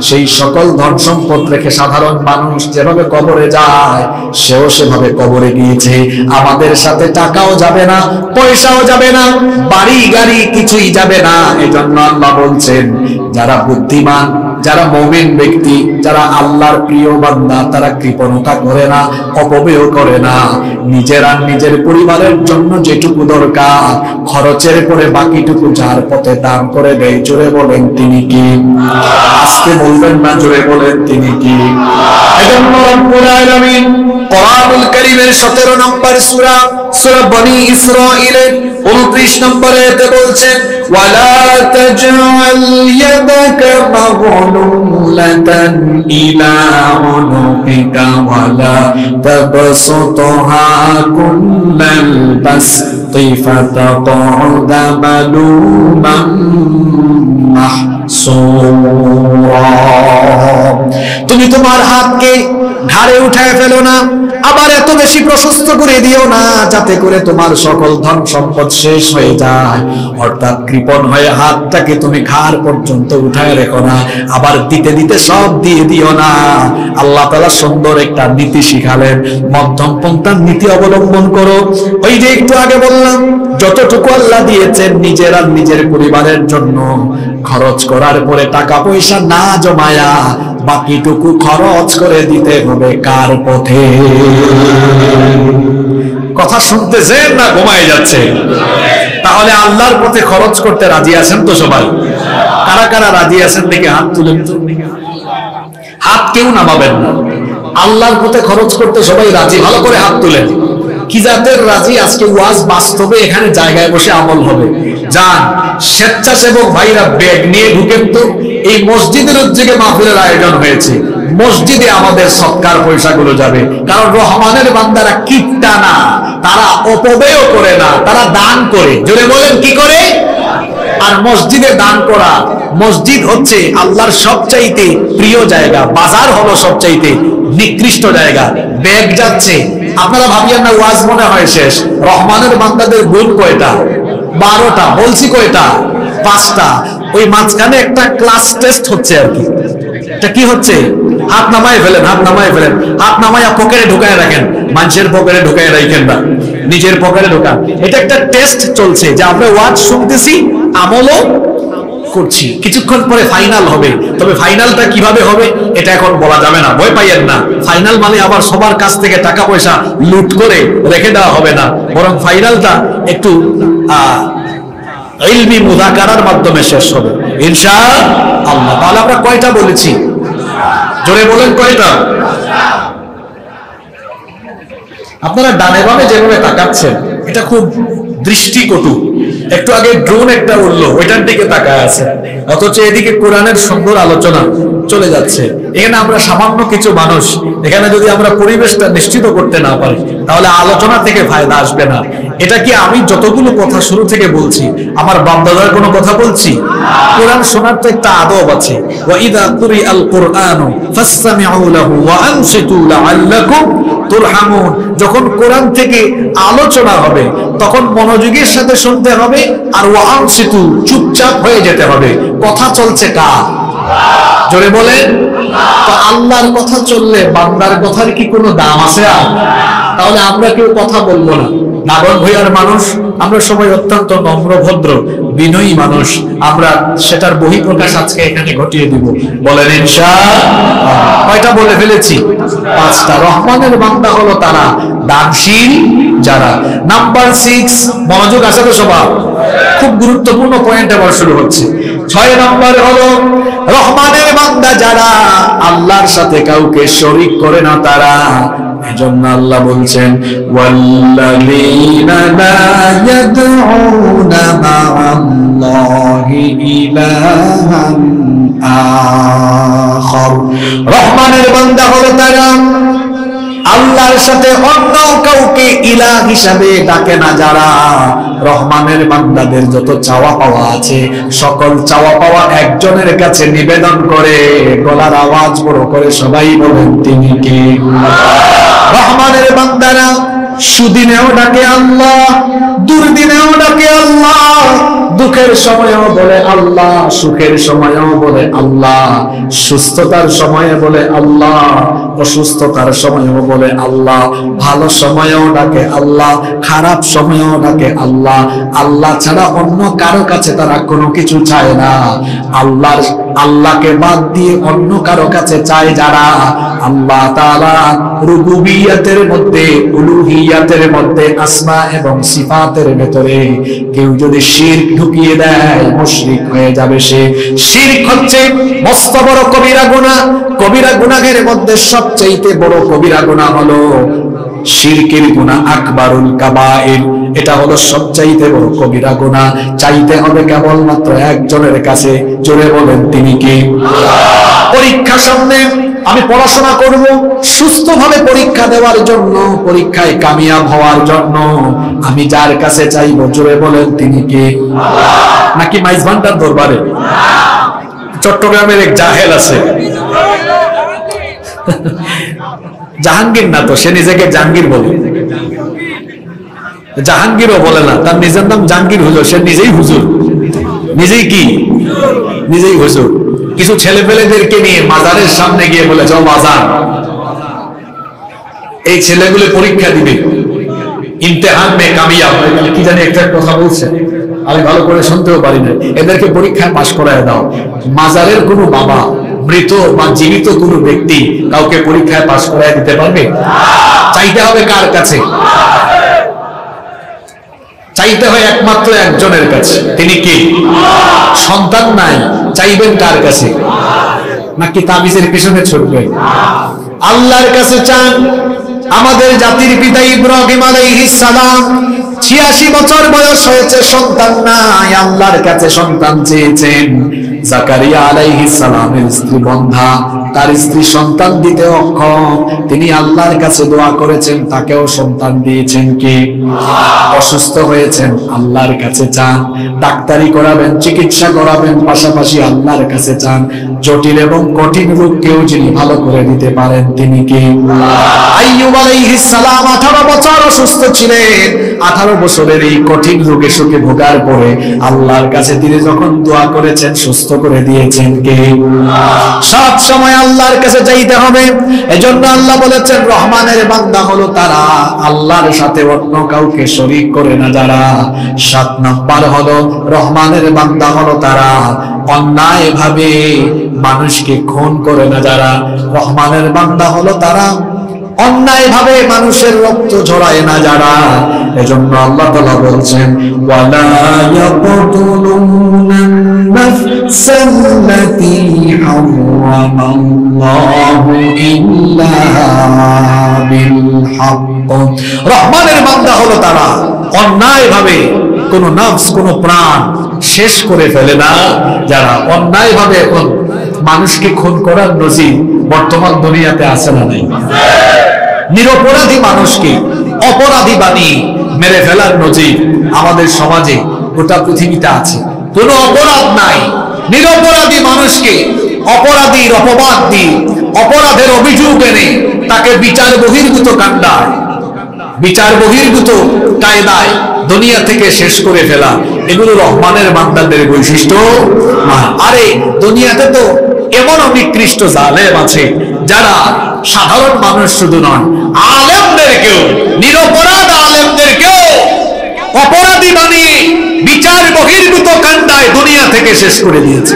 সেই সকল ধন সম্পদ রেখে সাধারণ মানুষ যেভাবে কবরে যায়, সেও সেভাবে কবরে গিয়েছে। আমাদের সাথে টাকাও যাবে না, পয়সাও যাবে না, বাড়ি গাড়ি কিছুই যাবে না। এজন্য আল্লাহ বলছেন, যারা বুদ্ধিমান, যারা মুমিন ব্যক্তি, যারা আল্লাহর প্রিয় বান্দা, তারা কৃপণতা করে না, অপব্যয় করে না, নিজের আর নিজের পরিবারের জন্য যেটুকু দরকার খরচের পরে বাকিটুকু যার পথে দান করে দেয়। জোরে বলেন তিনি কি? আজকে বলবেন না, জোরে বলেন তিনি কি? এজন্য রব্বুল আলামিন কোরআনুল কারীমের 17 নম্বর সূরা সূরা বনি ইসরাঈলের 29 নম্বর আয়াতে বলছেন ওয়ালা তাজআল ইয়াদাকা মাগলুলাতান ইলা উনুকিকা ওয়ালা তাবসুতহা কুল্লাল বাসতি ফাতাকউদা মালুমান মাহসুরা। তুমি তোমার হাতকে ঘাড়ে উঠায় ফেলো না, আবার এত বেশি প্রশস্ত করে দিও না যাতে করে তোমার সকল ধন সম্পদ শেষ হয়ে যায়। অর্থাৎ কৃপণ হয়ে হাতটাকে তুমি ঘাড় পর্যন্ত উঠায় রেখো না, আবার দিতে দিতে সব দিয়ে দিও না। আল্লাহ তাআলা সুন্দর একটা নীতি শিখালেন, মধ্যম পন্থার নীতি অবলম্বন করো। ওই যে একটু আগে বললাম, যতটুকু আল্লাহ দিয়েছেন নিজের আর নিজের পরিবারের জন্য খরচ করার পরে টাকা পয়সা না জমায়া বাকিটুকু খরচ করে দিতে হবে কার পথে? কথা শুনতেছেন না ঘুমায় যাচ্ছে? তাহলে আল্লাহর পথে খরচ করতে রাজি আছেন তো সবাই? কারা কারা রাজি আছেন দেখে হাত তুলেন তো। হাত কেউ নামাবেন না, আল্লাহর পথে খরচ করতে সবাই রাজি, ভালো করে হাত তুলেন। কি জাতের রাজি? আজকে ওয়াজ বাস্তবে এখানে জায়গায় বসে আমল হবে। যান, স্বেচ্ছাসেবক ভাইরা ব্যাগ নিয়ে ঢুকেন তো। এই মসজিদের উদ্যোগে মাহফিলের আয়োজন হয়েছে, মসজিদে আমাদের সৎকার পয়সাগুলো যাবে। কারণ রহমানের বান্দারা কিপটা না, তারা অপব্যয় করে না, তারা দান করে। জোরে বলেন, কি করে? আর মসজিদে দান করা, মসজিদ হচ্ছে আল্লাহর সবচাইতে প্রিয় জায়গা, বাজার হলো সবচাইতে নিকৃষ্ট জায়গা। ব্যাগ যাচ্ছে, আপনারা ভাবিয়েন না ওয়াজ মনে হয় শেষ। রহমানের বান্দাদের গুণ কয়টা? 12টা। বলছি কয়টা? 5টা। ওই মাঝখানে একটা ক্লাস টেস্ট হচ্ছে আর কি। এটা কি হচ্ছে? হাত নামায় ফেলেন, হাত নামায় ফেলেন, হাত নামায়া পকেটে ঢুকায় রাখেন। মানুষের পকেটে ঢুকায় রাখেন না, নিজের পকেটে ঢুকান। এটা একটা টেস্ট চলছে যে আমরা ওয়াজ শুনতেছি, আমলও করছি। কিছুক্ষণ পরে ফাইনাল হবে, তবে ফাইনালটা কিভাবে হবে এটা এখন বলা যাবে না, ভয় পাইয়েন না। ফাইনাল মানে আবার সবার কাছ থেকে টাকা পয়সা লুট করে রেখে দেওয়া হবে না, বরং ফাইনালটা একটু ইলমি মুযাকারার মাধ্যমে শেষ হবে ইনশাআল্লাহ। তাহলে আমরা কয়টা বলেছি? জোরে বলেন, কয়টা? আপনারা ডানে বামে যেভাবে তাকাচ্ছেন এটা খুব দৃষ্টিকটু। একটু আগে ড্রোন একটা উঠলো, ওইটার দিকে তাকায় আছে, অথচ এদিকে কোরআনের সুন্দর আলোচনা চলে যাচ্ছে। এখানে আমরা সামান্য কিছু মানুষ, এখানে যদি আমরা পরিবেশটা নিশ্চিত করতে না পারি তাহলে আলোচনা থেকে ফায়দা আসবে না। এটা কি আমি যতগুলো কথা শুরু থেকে বলছি আমার বাপ-দাদার কোনো কথা বলছি? কোরআন শোনার তো একটা আদব আছে। ওয়া ইযা কুরিআল কুরআনু ফাসতামিউ লাহু ওয়া আনসিতু লাআল্লাকুম তুরহামুন। যখন কোরআন থেকে আলোচনা হবে তখন মনোযোগের সাথে শুনতে হবে, আর ওয়া আনসিতু চুপচাপ হয়ে যেতে হবে। কথা চলছে কার? জোরে বলেন। তো আল্লাহর কথা চললে বান্দার কথার কি কোনো দাম আছে? আর তাহলে আমরা কেউ কথা বলবো না। নাগর ভূঁইয়ার মানুষ আমরা সবাই অত্যন্ত নম্র ভদ্র বিনয়ী মানুষ, আমরা সেটার বহিঃপ্রকাশ আজকে এখানে ঘটিয়ে দিব। বলেন ইনশাআল্লাহ। কয়টা বলে ফেলেছি? 5টা। রহমানের বান্দা হলো তারা দানশীল যারা। নাম্বার 6, মনোযোগ আছে তো সবার? খুব গুরুত্বপূর্ণ পয়েন্ট আবার শুরু হচ্ছে। 6 নম্বর হলো রহমানের বান্দা যারা আল্লাহর সাথে কাউকে শরীক করে না তারা। এজন্য আল্লাহ বলছেন ওয়াল্লাযীনা লা ইয়াদউনা মা'আল্লাহি ইলাহান আখার। রহমানের বান্দা হলো তারা আল্লাহর সাথে অন্য কাউকে ইলাহ হিসাবে ডাকে না যারা। রহমানের বান্দাদের যত চাওয়া পাওয়া আছে সকল চাওয়া পাওয়া একজনের কাছে নিবেদন করে, গলার আওয়াজ বড় করে সবাই বলেন তিনি কে? রহমানের বান্দারা সুদিনেও ডাকে আল্লাহ, দুর্দিনেও ডাকে আল্লাহ, দুঃখের সময়ও বলে আল্লাহ, সুখের সময়ও বলে আল্লাহ, সুস্থতার সময়ে বলে আল্লাহ, অসুস্থতার সময়ও বলে আল্লাহ, ভালো সময়েও ডাকে আল্লাহ, খারাপ সময়েও ডাকে আল্লাহ। আল্লাহ ছাড়া অন্য কারো কাছে তারা কোনো কিছু চায় না। আল্লাহকে বাদ দিয়ে অন্য কারো কাছে চায় যারা, আল্লাহ তাআলা রুবুবিয়তের মধ্যে, উলুহিয়াতের মধ্যে, আসমা এবং সিফাতের ভেতরে কেউ যদি শিরক ঢুকিয়ে দেয় মুশরিক হয়ে যাবে সে। শিরক হচ্ছে মস্ত বড় কবিরা গুনাহ। কবিরা গুনাহের মধ্যে সব সবচেয়ে বড় কবিরা গুনাহ হলো শিরকের গুনাহ, আকবারুল কাবায়ের। এটা হলো সবচাইতে বড় কবিরা গুনাহ। চাইতে হবে কেবলমাত্র একজনের কাছে, জোরে বলেন তিনি কে? পরীক্ষা সামনে, আমি পড়াশোনা করব সুস্থভাবে পরীক্ষা দেওয়ার জন্য, পরীক্ষায় কামিয়াব হওয়ার জন্য আমি যার কাছে চাইব, জোরে বলেন তিনি কে? নাকি মাইজভান্ডার দরবারে? চট্টগ্রামের এক জাহেল আছে, জাহাঙ্গীর না তো, সে নিজেকে জাহাঙ্গীর বলে, জাহাঙ্গীরও বলে না, তার নিজের নাম জাহাঙ্গীর হুজুর, সে নিজেই হুজুর, নিজেই কি? নিজেই হুজুর। কিছু ছেলে পেলেদেরকে নিয়ে মাজারের সামনে গিয়ে বলে, যাও মাজার, এই ছেলেগুলো পরীক্ষা দিবে, ইমতিহান মে কামিয়াব, কি জানি একটা কথা বলছে, আমি ভালো করে শুনতেও পারি না, এদেরকে পরীক্ষায় পাশ করায় দাও। মাজারের কোনো বাবা, মৃত বা জীবিত কোনো ব্যক্তি কাউকে পরীক্ষায় পাশ করায় দিতে পারবে? চাইতে হবে কার কাছে? চাইতে হয় একমাত্র একজনের কাছে, তিনি কি? সন্তান নাই, চাইবেন কার কাছে? নাকি তাবিজের পিছনে ছুটবেন? আল্লাহর কাছে চান। আমাদের জাতির পিতা ইব্রাহিম আলাইহিস সালাম 86 বছর বয়স হয়েছে, সন্তান নাই, আল্লাহর কাছে সন্তান চেয়েছেন। জাকারিয়া আলাইহিস সালামের স্ত্রী বন্ধা, তার স্ত্রী সন্তান দিতে অক্ষম, তিনি আল্লাহর কাছে দোয়া করেছেন, তাকেও সন্তান দিয়েছেন কে? অসুস্থ হয়েছেন, আল্লাহর কাছে চান। ডাক্তারি করাবেন, চিকিৎসা করাবেন, পাশাপাশি আল্লাহর কাছে চান। জটিল এবং কঠিন রোগকেও যিনি ভালো করে দিতে পারেন, তিনি কে? আইয়ুব আলাইহিস সালাম 18 বছর অসুস্থ ছিলেন। 18 বছরের এই কঠিন রোগে শোকে ভোগার পরে আল্লাহর কাছে তিনি যখন দোয়া করেছেন, সুস্থ করে দিয়েছেন কে? সব সময় আল্লাহর কাছে চাইতে হবে। এজন্য আল্লাহ বলেছেন, রহমানের বান্দা হলো তারা আল্লাহর সাথে অন্য কাউকে শরীক করে না যারা। 7 নাম্বার হলো রহমানের বান্দা হলো তারা অন্যায় ভাবে মানুষকে খুন করে না যারা। রহমানের বান্দা হলো তারা অন্যায় ভাবে মানুষের রক্ত ঝরায় না যারা। এজন্য আল্লাহ তাআলা বলছেন, ওয়ালা ইয়াকতুলুনা নাফসাল্লাতী হারামাল্লাহু ইল্লা বিল হক। রহমানের বান্দা হলো তারা অন্যায় ভাবে কোন নফস, কোন প্রাণ শেষ করে ফেলে না যারা। অন্যায় ভাবে এখন মানুষকে খুন করার নজির বর্তমান দুনিয়াতে আছে না নাই? নিরপরাধী মানুষকে অপরাধী বানিয়ে মেরে ফেলার নজির আমাদের সমাজে গোটা পৃথিবীতে আছে। কোনো অপরাধ নাই, নিরপরাধী মানুষকে অপরাধীর অপবাদ দিয়ে, অপরাধের অভিযোগ এনে তাকে বিচার বহির্ভূত কাণ্ডায়, বিচার বহির্ভূত কায়দায় দুনিয়া থেকে শেষ করে ফেলা, এগুলো রহমানের বান্দাদের বৈশিষ্ট্য না। আরে দুনিয়াতে তো এমন নিকৃষ্ট জালেম আছে যারা সাধারণ মানুষ শুধু নয়, আলেমদেরকেও, নিরপরাধ আলেমদেরকেও অপরাধী বানিয়ে বিচার বহির্ভূত কাণ্ডায় দুনিয়া থেকে শেষ করে দিয়েছে।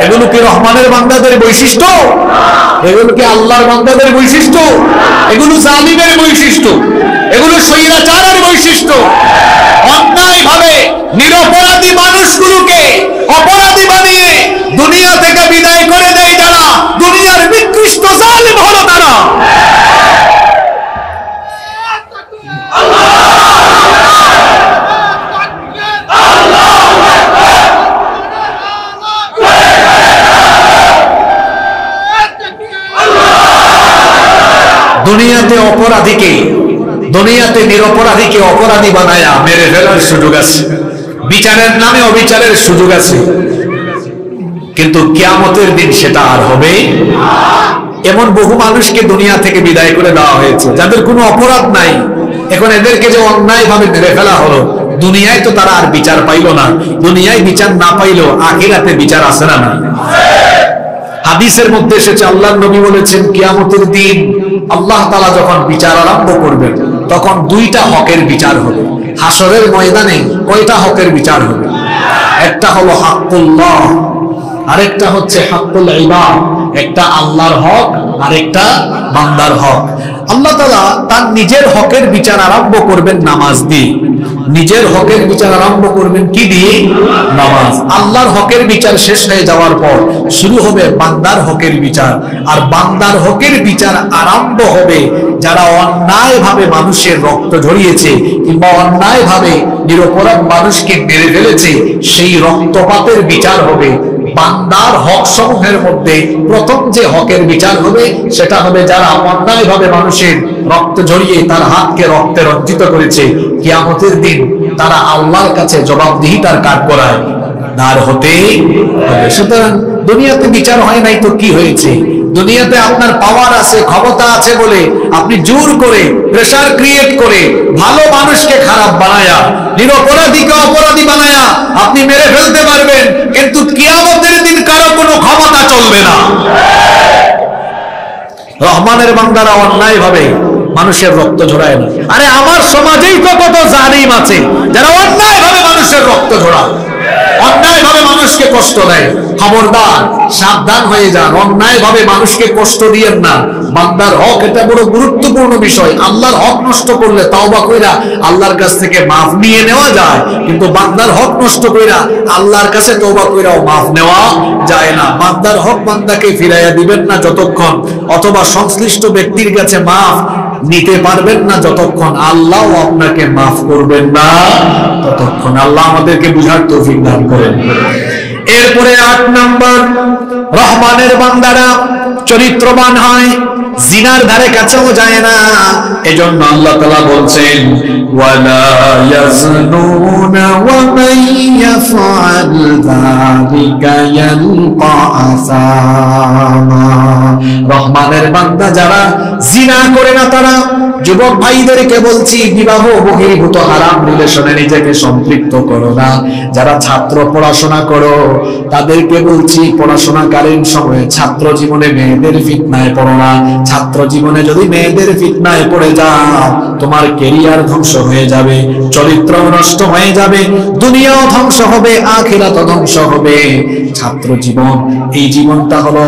এগুলো কি রহমানের বান্দাদের বৈশিষ্ট্য? এগুলো কি আল্লাহর বান্দাদের বৈশিষ্ট্য? এগুলো জালিমের বৈশিষ্ট্য, এগুলো স্বৈরাচারের বৈশিষ্ট্য। অন্যায় ভাবে নিরপরাধী মানুষগুলোকে অপরাধী বানিয়ে দুনিয়া থেকে বিদায় করে দেয় যারা, দুনিয়ার নিকৃষ্ট জালিম হলো তারা। দুনিয়াতে অপরাধীকে, দুনিয়াতে নিরপরাধীকে অপরাধী বানায়া মেরে ফেলার সুযোগ আছে, বিচারের নামে অবিচারের সুযোগ আছে, কিন্তু কিয়ামতের দিন সেটা আর হবে। এমন বহু মানুষকে দুনিয়া থেকে বিদায় করে দেওয়া হয়েছে যাদের কোনো অপরাধ নাই। এখন এদেরকে যে অন্যায় ভাবে মেরে ফেলা হলো, দুনিয়ায় তো তারা আর বিচার পাইল না। দুনিয়ায় বিচার না পাইলেও আখিরাতে বিচার আছে না না? হাদিসের মধ্যে এসেছে, আল্লাহর নবী বলেছেন, কিয়ামতের দিন আল্লাহ তাআলা যখন বিচার আরম্ভ করবেন তখন 2টা হকের বিচার হবে। হাসরের ময়দানে কয়টা হকের বিচার হবে? একটা হলো হাক্কুল্লাহ, আরেকটা হচ্ছে হাক্কুল ইবাদ। একটা আল্লাহর হক, আরেকটা বান্দার হক। আল্লাহ তাআলা তার নিজের হকের বিচার আরম্ভ করবেন নামাজ দিয়ে। নিজের হকের বিচার আরম্ভ করবেন কি দিয়ে? নামাজ। আল্লাহর হকের বিচার শেষ হয়ে যাওয়ার পর শুরু হবে বান্দার হকের বিচার। আর বান্দার হকের বিচার আরম্ভ হবে যারা অন্যায়ভাবে মানুষের রক্ত ঝরিয়েছে কিংবা অন্যায়ভাবে নিরপরাধ মানুষকে মেরে ফেলেছে, সেই রক্তপাতের বিচার হবে। বান্দার হক সমূহের মধ্যে প্রথম যে হকের বিচার হবে সেটা হবে যারা অন্যায়ভাবে মানুষের রক্ত ঝরিয়ে তার হাতকে রক্তে রঞ্জিত করেছে, কিয়ামতের দিন তারা আল্লাহর কাছে জবাবদিহিতার কাঠ করায় দাঁড় হতে হবে। সুতরাং দুনিয়াতে বিচার হয় নাই তো কি হয়েছে? দুনিয়াতে আপনার পাওয়ার আছে, ক্ষমতা আছে বলে আপনি জোর করে প্রেসার ক্রিয়েট করে ভালো মানুষকে খারাপ বানায়া, নিরপরাধীকে অপরাধী বানায়া আপনি মেরে ফেলতে পারবেন, কিন্তু কিয়ামতের দিন কারো কোনো ক্ষমতা চলবে না। রহমানের বান্দারা অন্যায়ভাবে মানুষের রক্ত ঝরায় না। আরে আমার সমাজেই তো কত জালিম আছে যারা অন্যায়ভাবে মানুষের রক্ত ঝরায়, অন্যায়ভাবে মানুষকে কষ্ট দেয়। খবরদার, সাবধান হয়ে যান, অন্যায়ভাবে মানুষকে কষ্ট দিয়েন না। বান্দার হক এটা বড় গুরুত্বপূর্ণ বিষয়। আল্লাহর হক নষ্ট করলে তাওবা কইরা আল্লাহর কাছ থেকে মাফ নিয়ে নেওয়া যায়, কিন্তু বান্দার হক নষ্ট কইরা আল্লাহর কাছে তওবা কইরাও মাফ নেওয়া যায় না। বান্দার হক বান্দাকে ফিরাইয়া দিবেন না যতক্ষণ, অথবা সংশ্লিষ্ট ব্যক্তির কাছে মাফ নিতে পারবেন না যতক্ষণ, আল্লাহ আপনাকে মাফ করবেন না ততক্ষণ। আল্লাহ আমাদেরকে বুঝার তৌফিক দান করেন। এরপরে 8 নম্বর, রহমানের বান্দারা চরিত্রবান হয়, জিনার ধারে কাছেও যায় না। এজন্য আল্লাহ তাআলা বলছেন ওয়ালা ইয়াজনুনা ওয়া মান ইয়াফআল যালিকা ইয়ালকা আসামা। রহমানের বান্দা যারা জিনা করে না তারা, যুবক ভাইদেরকে বলছি বিবাহ বহির্ভূত হারাম রিলেশনে নিজেকে সম্পৃক্ত করো না। যারা ছাত্র পড়াশোনা করো তাদেরকে বলছি পড়াশোনাকালীন সময়ে ছাত্র জীবনে মেয়েদের ফিতনায় পড়ো না। ছাত্র জীবনে যদি মেয়েদের ফিতনায় পড়ে যাও তোমার ক্যারিয়ার ধ্বংস হয়ে যাবে, চরিত্র নষ্ট হয়ে যাবে, দুনিয়াও ধ্বংস হবে, আখিরাতও ধ্বংস হবে। ছাত্র জীবন, এই জীবনটা হলো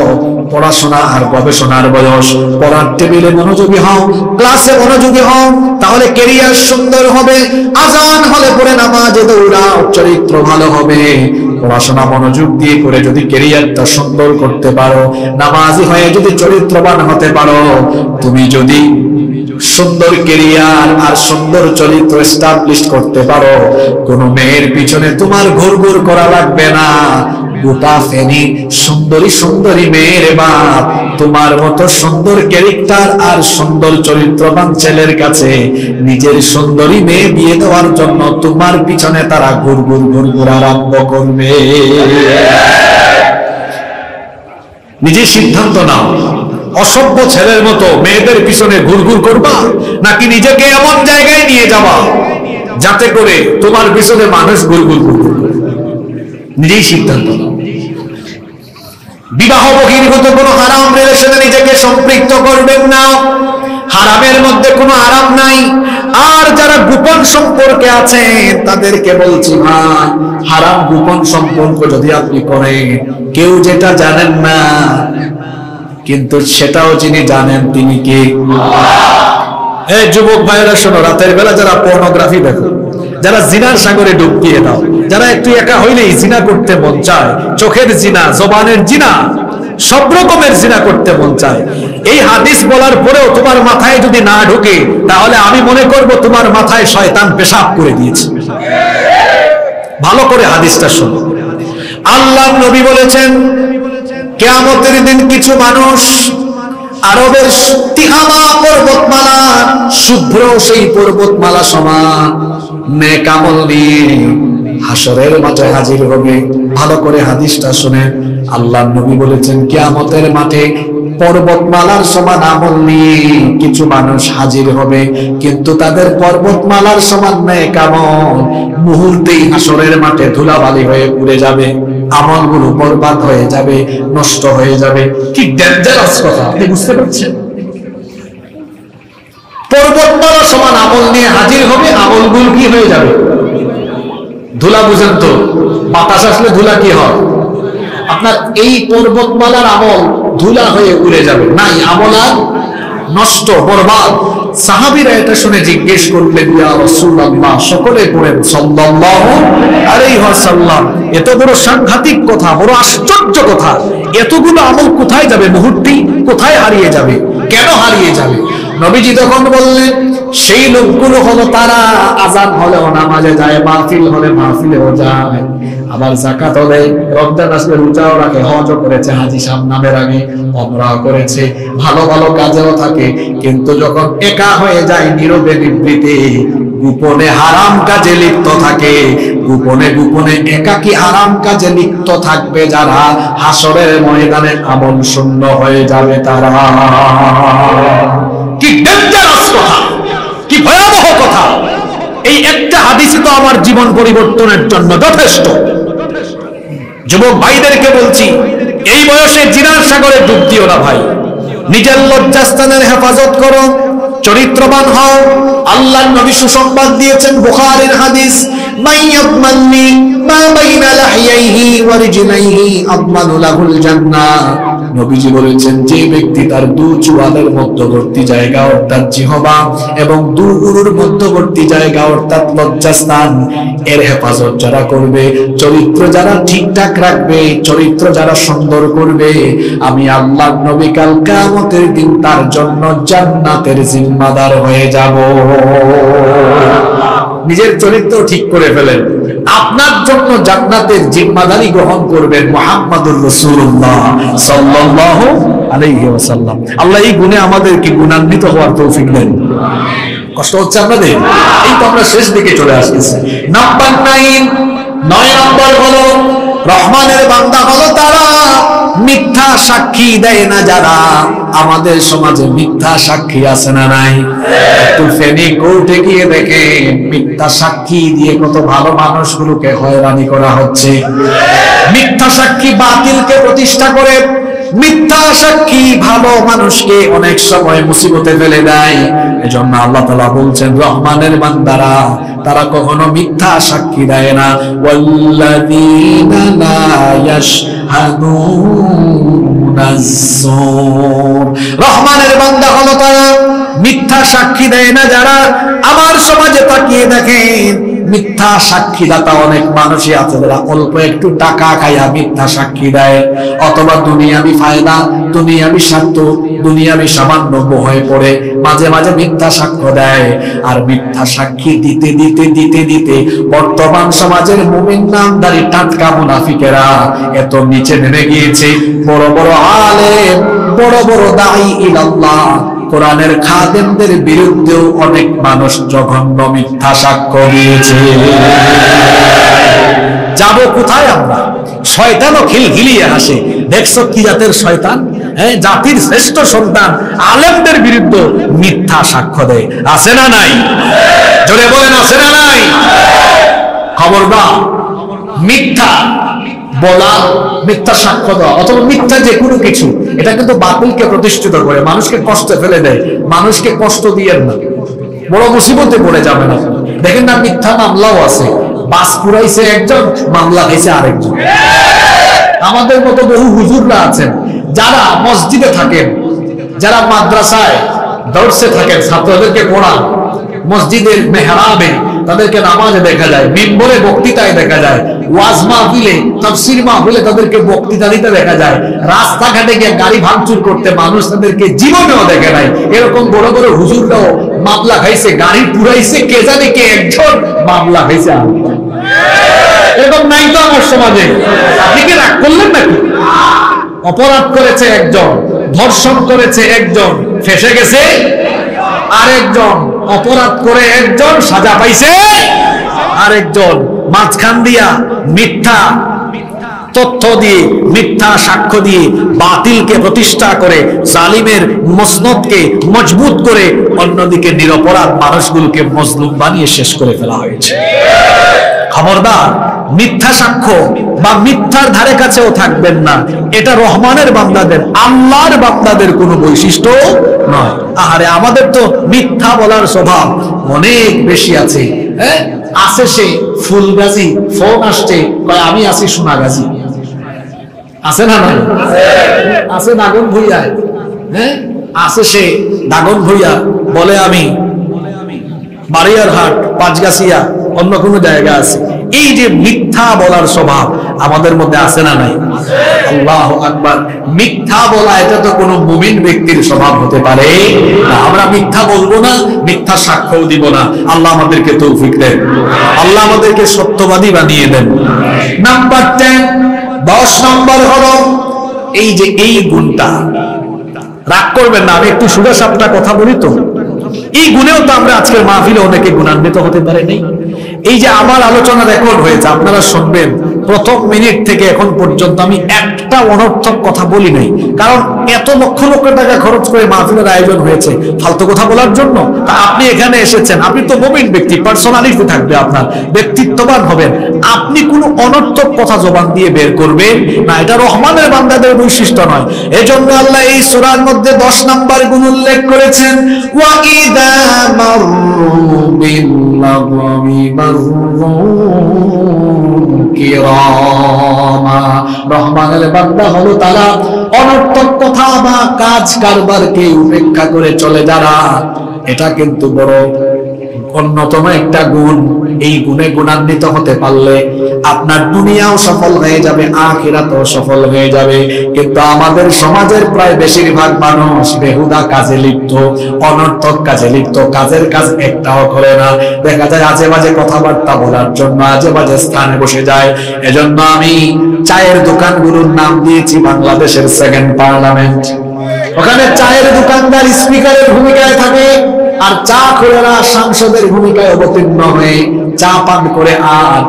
পড়াশোনা আর গবেষণার বয়স। পড়ার টেবিলে মনোযোগী হও, ক্লাসে মনোযোগী হও, তাহলে ক্যারিয়ার সুন্দর হবে। আজান হলে পরে নামাজে দৌড়াও, চরিত্র ভালো হবে। পড়াশোনা মনোযোগ দিয়ে করে যদি ক্যারিয়ারটা সুন্দর করতে পারো, নামাজি হয়ে যদি চরিত্রবান হতে পারো, তুমি যদি সুন্দর ক্যারিয়ার আর সুন্দর চরিত্র এস্টাবলিশ করতে পারো, কোনো মেয়ের পিছনে তোমার ঘুরঘুর করা লাগবে না। গোটা ফেনী সুন্দরী সুন্দরী মেয়ের বাপ তোমার মতো সুন্দর ক্যারেক্টার আর সুন্দর চরিত্রবান ছেলের কাছে নিজের সুন্দরী মেয়ে বিয়ে দেওয়ার জন্য তোমার পিছনে তারা ঘুরঘুর আরম্ভ করবে। নিজে সিদ্ধান্ত নাও, অসভ্য ছেলের মতো মেয়েদের পিছনে ঘুরঘুর করবা, নাকি নিজেকে এমন জায়গায় নিয়ে যাবা যাতে করে তোমার পিছনে মানুষ ঘুরঘুর করবে। নিজেই সিদ্ধান্ত নাও। বিবাহ বহির্ভূত কোনো হারাম রিলেশনে নিজেকে সম্পৃক্ত করবেন না। হারামের মধ্যে কোনো আরাম নাই। আর যারা গোপন সম্পর্কে আছেন তাদেরকে বলছি ভাই, হারাম গোপন সম্পর্ক যদি আপনি করেন, কেউ যেটা জানেন না কিন্তু সেটাও যিনি জানেন তিনি কে? এই যুবক ভাইরা শোনো, রাতের বেলা যারা পর্নোগ্রাফি দেখো, যারা জিনার সাগরে ডুব দিয়ে দাও, যারা একটু একা হইলেই জিনা করতে মন চায়, চোখের জিনা, জবানের জিনা, সব রকমের জিনা করতে মন চায়, এই হাদিস বলার পরেও তোমার মাথায় যদি না ঢোকে, তাহলে আমি মনে করব তোমার মাথায় শয়তান পেশাব করে দিয়েছে। ভালো করে হাদিসটা শোনো। আল্লাহর নবী বলেছেন, কিয়ামতের দিন কিছু মানুষ আরবের তিহামা পর্বতমালা, শুভ্র সেই পর্বতমালা সমান নেক আমল নিয়ে হাসরের মাঠে হাজির হবে। ভালো করে হাদিসটা শুনে, আল্লাহর নবী বলেছেন কিয়ামতের মাঠে পর্বতমালার সমান আমল নিয়ে কিছু মানুষ হাজির হবে, কিন্তু তাদের পর্বতমালার সমান নেক আমল মুহূর্তেই হাসরের মাঠে ধুলাবালি হয়ে উড়ে যাবে, আমলগুলো বরবাদ হয়ে যাবে, নষ্ট হয়ে যাবে। কি ডেঞ্জারাস কথা, আপনি বুঝতে পারছেন? পর্বতমালা সমান আমল নিয়ে হাজির হবে, আমলগুলো কি হয়ে যাবে? ধুলা। বুঝেন তো, বাতাস আসলে ধুলা কি হয়? আপনার এই পর্বতমালার আমল ধুলা হয়ে উড়ে যাবে, নাই আমল আর নষ্ট বরবাদ। সাহাবীরা এটা শুনে জিজ্ঞেস করলেন, ইয়া রাসূলুল্লাহ, সকলে পড়েন সাল্লাল্লাহু আলাইহি ওয়াসাল্লাম, এত বড় সাংঘাতিক কথা, বড় আশ্চর্য কথা, এতগুলো আমল কোথায় যাবে? মুহূর্তেই কোথায় হারিয়ে যাবে? কেন হারিয়ে যাবে? নবীজি তখন বললেন, সেই লোকগুলো হলো তারা আযান হলেও নামাজে যায়, মাহফিল হলে মাহফিলেও যায়, আবার যাকাত হলে, রমজান আসলে রোজাও রাখে, হজও করেছে, হাজী সাহেব নামের আগে উমরাও করেছে, ভালো ভালো কাজেও থাকে, কিন্তু যখন একা হয়ে যায়, নীরবে নিভৃতে গোপনে হারাম কাজে লিপ্ত থাকে, গোপনে গোপনে একাকী হারাম কাজে লিপ্ত থাকবে যারা, হাসরের ময়দানে আমল শূন্য হয়ে যাবে তারা। কি ডেঞ্জারাস কথা, কি ভয়াবহ কথা! এই একটা হাদিসই তো আমার জীবন পরিবর্তনের জন্য যথেষ্ট। যুবক ভাইদেরকে বলছি, এই বয়সে জিনার সাগরে ডুব দিও না ভাই, নিজের লজ্জাস্থানের হেফাজত করো, চরিত্রবান হও। আল্লাহর নবী সুসংবাদ দিয়েছেন, বুখারীর হাদিস, মাইয়াতমান্নি মা বাইনা লাহিয়াইহি ওয়া রিজলাইহি আদমানু লাহুল জান্নাহ। নবীজি বলেছেন, যে ব্যক্তি তার দু চুয়ালের মধ্যবর্তী জায়গা অর্থাৎ জিহবা এবং দু উরুর মধ্যবর্তী জায়গা অর্থাৎ লজ্জাস্থান এর হেফাজত যারা করবে, চরিত্র যারা ঠিকঠাক রাখবে, চরিত্র যারা সুন্দর করবে, আমি আল্লাহর নবী কাল কিয়ামতের দিন তার জন্য জান্নাতের জিম্মাদার হয়ে যাব। নিজের চরিত্র ঠিক করে ফেলেন, আপনার জন্য জান্নাতের জিম্মাদারি গ্রহণ করবেন মুহাম্মদুর রাসূলুল্লাহ সাল্লাল্লাহু আলাইহি ওয়াসাল্লাম। আল্লাহ এই গুণে আমাদেরকে গুণান্বিত হওয়ার তৌফিক দেন। কষ্ট হচ্ছে আপনাদের? এই তো আমরা শেষ দিকে চলে আসতেছি। নাম্বার 9 নম্বর হলো, রহমানের বান্দা হলো তারা মিথ্যা সাক্ষী দেয় না যারা। আমাদের সমাজে মিথ্যা সাক্ষী আছে না নাই? একটু ফেনী কোর্টে গিয়ে দেখেন, মিথ্যা সাক্ষী দিয়ে কত ভালো মানুষগুলোকে হয়রানি করা হচ্ছে। মিথ্যা সাক্ষী বাতিলকে প্রতিষ্ঠা করে, মিথ্যা সাক্ষী ভালো মানুষকে অনেক সময় মুসিবতে ফেলে দেয়। এজন্য আল্লাহ তাআলা বলছেন, রহমানের বান্দারা তারা কখনো মিথ্যা সাক্ষী দেয় না। ওয়াল্লাযীনা লা ইয়াশহাদুনাজ যুর, রহমানের বান্দা হলো তারা মিথ্যা সাক্ষী দেয় না যারা। আমার সমাজে তাকিয়ে দেখেন, মিথ্যা সাক্ষীদাতা অনেক মানুষই আছে যারা অল্প একটু টাকা খাইয়া মিথ্যা সাক্ষী দেয়, অথবা দুনিয়াবি ফায়দা, দুনিয়াবি স্বার্থ, দুনিয়াবি সামান্য মোহে পড়ে মাঝে মাঝে মিথ্যা সাক্ষ্য দেয়। আর মিথ্যা সাক্ষী দিতে দিতে দিতে দিতে বর্তমান সমাজের মুমিন নামধারী টাটকা মুনাফিকেরা এত নিচে নেমে গিয়েছে, বড় বড় আলেম, বড় বড় দাঈ ইলাল্লাহ, কোরআনের খাদেমদের বিরুদ্ধেও অনেক মানুষ জঘন্য মিথ্যা সাক্ষ্য দিয়েছে। যাব কোথায় আমরা? শয়তানও খিলখিলিয়ে হাসে, দেখছো কি জাতের শয়তান, জাতির শ্রেষ্ঠ সন্তান আলেমদের বিরুদ্ধে মিথ্যা সাক্ষ্য দেয়। আছে না নাই? জোরে বলেন, আছে না নাই? খবরদার, মিথ্যা বলা, মিথ্যা সাক্ষ্য দেওয়া অথবা মিথ্যা যে কোনো কিছু, এটা কিন্তু বাতিলকে প্রতিষ্ঠিত করে, মানুষকে কষ্টে ফেলে দেয়। মানুষকে কষ্ট দিয়েন না, বড় মুসিবতে পড়ে যাবে না। দেখেন না, মিথ্যা মামলাও আছে, বাস পুরাইছে একজন, মামলা খাইছে আরেকজন। আমাদের মতো বহু হুজুররা আছেন যারা মসজিদে থাকেন, যারা মাদ্রাসায় দর্শে থাকেন, ছাত্রদেরকে পড়ান, মসজিদের মেহরাবে তাদেরকে নামাজে দেখা যায়, মিম্বরে বক্তৃতায় দেখা যায়, ওয়াজ মাহফিলে, তাফসীর মাহফিলে তাদেরকে বক্তৃতা দিতে দেখা যায়, রাস্তাঘাটে গিয়ে গাড়ি ভাঙচুর করতে মানুষ তাদেরকে জীবনেও দেখে নাই। এরকম বড় বড় হুজুররাও মামলা খাইছে, গাড়ি পুরাইছে, কে জানে কে একজন মামলা খাইছে। এরকম নাই তো আমার সমাজে? আপনি কি রাগ করলেন নাকি? অপরাধ করেছে একজন, ধর্ষণ করেছে একজন, ফেসে গেছে আরেকজন, অপরাধ করে একজন, সাজা পাইছে আরেকজন। মাঝখান দিয়া মিথ্যা তথ্য দিয়ে, মিথ্যা সাক্ষ্য দিয়ে বাতিলকে প্রতিষ্ঠা করে, জালিমের মসনদকে মজবুত করে, অন্যদিকে নিরপরাধ মানুষগুলোকে মজলুম বানিয়ে শেষ করে ফেলা হয়েছে। খবরদার, মিথ্যা সাক্ষ্য বা মিথ্যার ধারে কাছেও থাকবেন না। এটা রহমানের বান্দাদের, আল্লাহর বান্দাদের কোনো বৈশিষ্ট্য নয়। আরে আমাদের তো মিথ্যা বলার স্বভাব অনেক বেশি আছে। আসে সে ফুলগাজী, ফোন আসছে, কয় আমি আছি সোনাগাজী। আছে না নাই? আছে দাগন ভুইয়া, হ্যাঁ আছে। সে দাগন ভুইয়া বলে আমি বাড়িয়ারহাট, পাঁচগাছিয়া, অন্য কোনো জায়গা আছে। এই যে মিথ্যা বলার স্বভাব আমাদের মধ্যে আছে না নাই? আল্লাহু আকবার। মিথ্যা বলা এটা তো কোনো মুমিন ব্যক্তির স্বভাব হতে পারে না। আমরা মিথ্যা বলবো না, মিথ্যা সাক্ষ্যও দিব না। আল্লাহ আমাদেরকে তৌফিক দেন, আল্লাহ আমাদেরকে সত্যবাদী বানিয়ে দেন। নাম্বার 10, 10 নম্বর হলো এই যে এই গুণটা, রাগ করবেন না, আমি একটু সুরা সাপটা কথা বলি তো। এই গুণেও তো আমরা আজকের মাহফিলে অনেকে গুণান্বিত হতে পারেনি। এই যে আমার আলোচনা রেকর্ড হয়েছে, আপনারা শুনবেন, প্রথম মিনিট থেকে এখন পর্যন্ত আমি একটা অনর্থক কথা বলি নাই। কারণ এত লক্ষ লক্ষ টাকা খরচ করে মাহফিলের আয়োজন হয়েছে ফালতু কথা বলার জন্য? তা আপনি এখানে এসেছেন, আপনি তো মুমিন ব্যক্তি, পার্সোনালিটি থাকবে, আপনার ব্যক্তিত্ববান হবেন, আপনি কোনো অনর্থক কথা জবান দিয়ে বের করবেন না। এটা রহমানের বান্দাদের বৈশিষ্ট্য নয়। এজন্য আল্লাহ এই সূরার মধ্যে 10 নাম্বার গুণ উল্লেখ করেছেন, ওয়া ইযা মাররু বিল্লাগwi মাররু কিরামা। রহমানের বান্দা হলো তারা অনর্থক কথা বা কাজ কারবারকে উপেক্ষা করে চলে যারা। এটা কিন্তু বড় অন্যতম একটা গুণ। এই গুণে গুণান্বিত হতে পারলে আপনার দুনিয়াও সফল হয়ে যাবে, আখিরাতও সফল হয়ে যাবে। কিন্তু আমাদের সমাজের প্রায় বেশিরভাগ মানুষ বেহুদা কাজে লিপ্ত, অনর্থক কাজে লিপ্ত, কাজের কাজ একটাও করে না। দেখা যায় আজে বাজে কথাবার্তা বলার জন্য আজে বাজে স্থানে বসে যায়। এজন্য আমি চায়ের দোকানগুলোর নাম দিয়েছি বাংলাদেশের সেকেন্ড পার্লামেন্ট। ওখানে চায়ের দোকানদার স্পিকারের ভূমিকায় থাকে, আর চা খোরেরা সাংসদের ভূমিকায় অবতীর্ণ হয়ে চা পান করে আর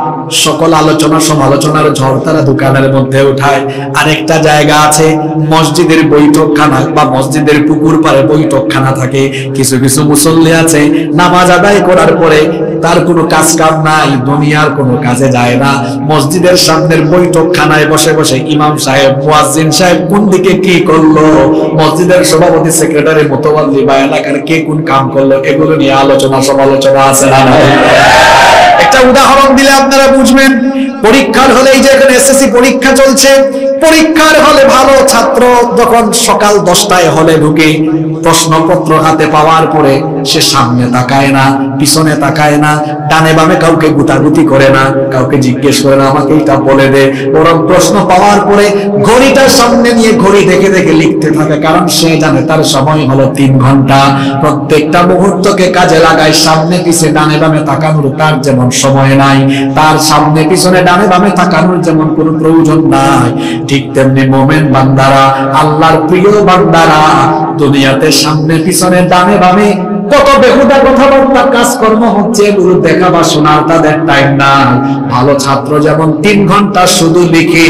সকল আলোচনা সমালোচনার ঝড় তারা দোকানের মধ্যে উঠায়। আরেকটা জায়গা আছে মসজিদের বৈঠকখানা বা মসজিদের পুকুর পাড়ে বৈঠকখানা থাকে। কিছু কিছু মুসল্লি আছে নামাজ আদায় করার পরে তার কোনো কাজ কাম নাই, দুনিয়ার কোনো কাজে যায় না, মসজিদের সামনের বৈঠকখানায় বসে বসে ইমাম সাহেব, মুয়াজ্জিন সাহেব কোন দিকে কি করলো, মসজিদের সভাপতি, সেক্রেটারি, মুতাওয়াল্লি বা এলাকার কে কোন কাম করলো, এগুলো নিয়ে আলোচনা সমালোচনা আছে না? একটা উদাহরণ দিলে আপনারা বুঝবেন। পরীক্ষার হলে, এই যে এখানে এসএসসি পরীক্ষা চলছে, পরীক্ষার হলে ভালো ছাত্র যখন সকাল 10টায় হলে ঢুকে প্রশ্নপত্র হাতে পাওয়ার পরে সে সামনে তাকায় না, পিছনে তাকায় না, ডানে বামে কাউকে গুতাগুতি করে না, কাউকে জিজ্ঞেস করে না আমাকে এটা বলে দে। বরং প্রশ্ন পাওয়ার পরে ঘড়িটার সামনে নিয়ে ঘড়ি দেখে দেখে লিখতে থাকে, কারণ সে জানে তার সময় হলো 3 ঘন্টা। প্রত্যেকটা মুহূর্তকে কাজে লাগায়। সামনে পিছে ডানে বামে তাকানোর তার যেমন সময় নাই, তার সামনে পিছনে ডানে বামে তাকানোর যেমন কোনো প্রয়োজন নাই, ঠিক তেমনি মোমেন বান্দারা, আল্লাহর প্রিয় বান্দারা দুনিয়াতে সামনে পিছনে ডানে বামে কত বেহুদা কথাবার্তা কাজকর্ম হচ্ছে, এগুলো দেখা বা শোনার তাদের টাইম না। ভালো ছাত্র যেমন 3 ঘন্টা শুধু লিখে,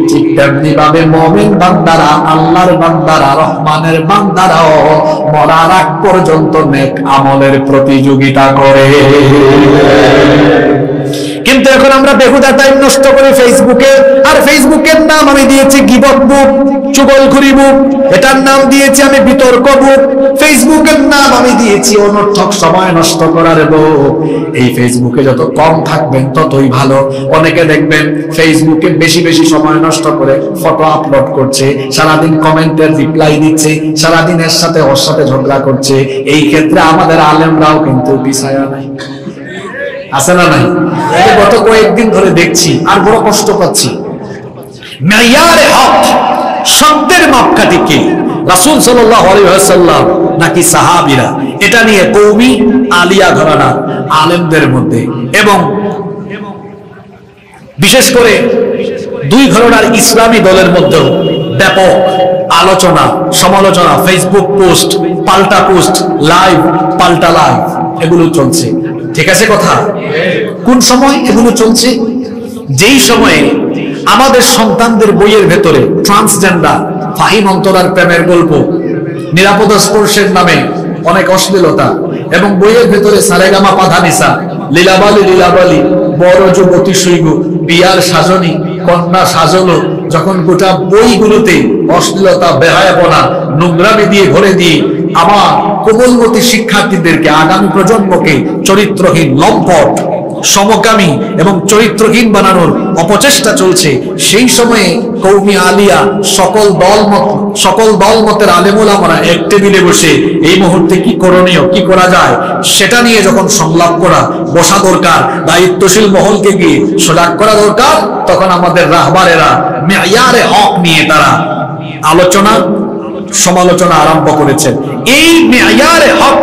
ঠিক তেমনি ভাবে মুমিন বান্দারা, আল্লাহর বান্দারা, রহমানের বান্দারাও মরার আগ পর্যন্ত নেক আমলের প্রতিযোগিতা করে। কিন্তু এখন আমরা বেহুদা টাইম নষ্ট করি ফেসবুকে। আর ফেসবুকের নাম আমি দিয়েছি গীবত বুক, চুগলখুরি বুক, এটার নাম দিয়েছি আমি বিতর্ক বুক, ফেসবুকের নাম আমি দিয়েছি অনর্থক সময় নষ্ট করার বুক। এই ফেসবুকে যত কম থাকবেন ততই ভালো। অনেকে দেখবেন ফেসবুকে বেশি বেশি সময় নষ্ট করে ফটো আপলোড করছে, সারাদিন কমেন্টের রিপ্লাই দিচ্ছে, সারাদিন এর সাথে ওর সাথে ঝগড়া করছে। এই ক্ষেত্রে আমাদের আলেমরাও কিন্তু পিছায়া নাই, আছে না নাই? গত কয়েকদিন ধরে দেখছি আর বড় কষ্ট পাচ্ছি। মেয়ারে হক, শব্দের মাপকাঠি কে? রাসূল সাল্লাল্লাহু আলাইহি ওয়াসাল্লাম নাকি সাহাবীরা? এটা নিয়ে কওমি আলিয়া ঘরানার আলেমদের মধ্যে এবং বিশেষ করে 2 ঘরানার ইসলামী দলের মধ্যে ব্যাপক আলোচনা সমালোচনা, ফেসবুক পোস্ট, পাল্টা পোস্ট, লাইভ পাল্টা লাইভ, এগুলো চলছে। ঠিক আছে কথা? কোন সময় এগুলো চলছে? যেই সময়ে আমাদের সন্তানদের বইয়ের ভেতরে ট্রান্সজেন্ডার, ফাহিম অন্তরার প্রেমের গল্প, নিরাপদ স্পর্শের নামে অনেক অশ্লীলতা, এবং বইয়ের ভেতরে সারেগামা পাধানিসা, লীলাবালি লীলাবালি, বড় যুবতী সৈগু, বিয়ার সাজনী, কন্যা সাজলো, যখন গোটা বইগুলোতে অশ্লীলতা, বেহায়াপনা, নোংরামি দিয়ে ভরে দিয়ে আমার কোমলমতি শিক্ষার্থীদেরকে, আগামী প্রজন্মকে চরিত্রহীন, লম্পট, সমকামী এবং চরিত্রহীন বানানোর অপচেষ্টা চলছে, সেই সময়ে কওমি আলিয়া সকল দল মতের আলেম ওলামারা এক টেবিলে বসে এই মুহূর্তে কি করণীয়, কি করা যায় সেটা নিয়ে যখন সংলাপ করা বসা দরকার, দায়িত্বশীল মহলকে গিয়ে সজাগ করা দরকার, তখন আমাদের রাহবারেরা মেয়ারে হক নিয়ে তারা আলোচনা সমালোচনা আরম্ভ করেছেন। এই মেয়ারে হক,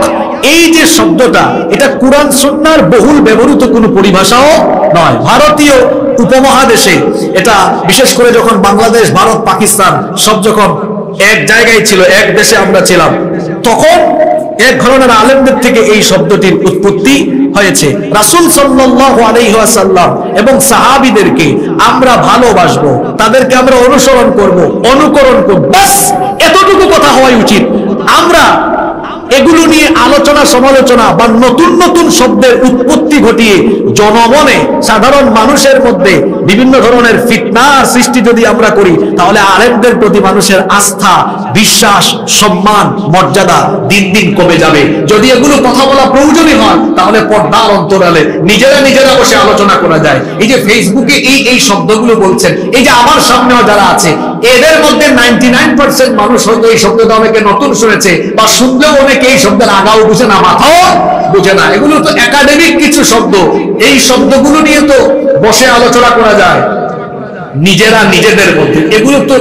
এই যে শব্দটা, এটা কুরআন সুন্নাহর বহুল ব্যবহৃত কোনো পরিভাষাও নয়। ভারতীয় উপমহাদেশে এটা, বিশেষ করে যখন বাংলাদেশ, ভারত, পাকিস্তান সব যখন এক জায়গায় ছিল, এক দেশে আমরা ছিলাম, তখন এক ধরনের আলেমদের থেকে এই শব্দটির উৎপত্তি হয়েছে। রাসূল সাল্লাল্লাহু আলাইহি ওয়াসাল্লাম এবং সাহাবীদেরকে আমরা ভালোবাসবো, তাদেরকে আমরা অনুসরণ করব, অনুকরণ করব, বাস এতটুকু কথা হওয়াই উচিত। আমরা এগুলো নিয়ে আলোচনা সমালোচনা বা নতুন নতুন শব্দের উৎপত্তি ঘটিয়ে জনমনে সাধারণ মানুষের মধ্যে বিভিন্ন ধরনের ফিতনার সৃষ্টি যদি আমরা করি, তাহলে আলেমদের প্রতি মানুষের আস্থা, বিশ্বাস, সম্মান, মর্যাদা দিন দিন কমে যাবে। যদি এগুলো কথা বলা প্রয়োজনই হয়, তাহলে পর্দার অন্তরালে নিজেরা বসে আলোচনা করা যায়। এই যে ফেসবুকে এই শব্দগুলো বলছেন, এই যে আমার সামনেও যারা আছে, এদের মধ্যে 99% মানুষ হয়তো এই শব্দটা অনেকে নতুন শুনেছে, বা শুনলেও অনেকে এই শব্দের আগাও বুঝে না, মাথাও বুঝে না। এগুলো তো একাডেমিক কিছু শব্দ, এই শব্দগুলো নিয়ে তো বসে আলোচনা করা যায় নিজেরা নিজেদের মধ্যে। এগুলো তো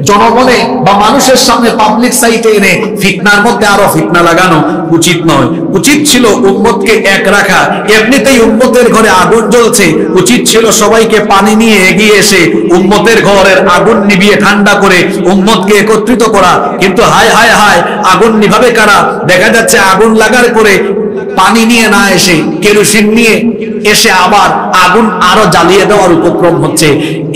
জনগণে বা মানুষের সামনে পাবলিক সাইটে এনে ফিতনার মধ্যে আরো ফিতনা লাগানো উচিত নয়। উচিত ছিল উম্মতকে এক রাখা। এমনিতেই উম্মতের ঘরে আগুন জ্বলছে, উচিত ছিল সবাইকে পানি নিয়ে এগিয়ে এসে উম্মতের ঘরের আগুন নিভিয়ে ঠান্ডা করে উম্মতকে একত্রিত করা। কিন্তু হায় হায় হায়, আগুন নিভাবে কারা? দেখা যাচ্ছে আগুন লাগার পরে পানি নিয়ে না এসে কেরোসিন নিয়ে এসে আবার আগুন আরো জ্বালিয়ে দেওয়ার উপক্রম হচ্ছে।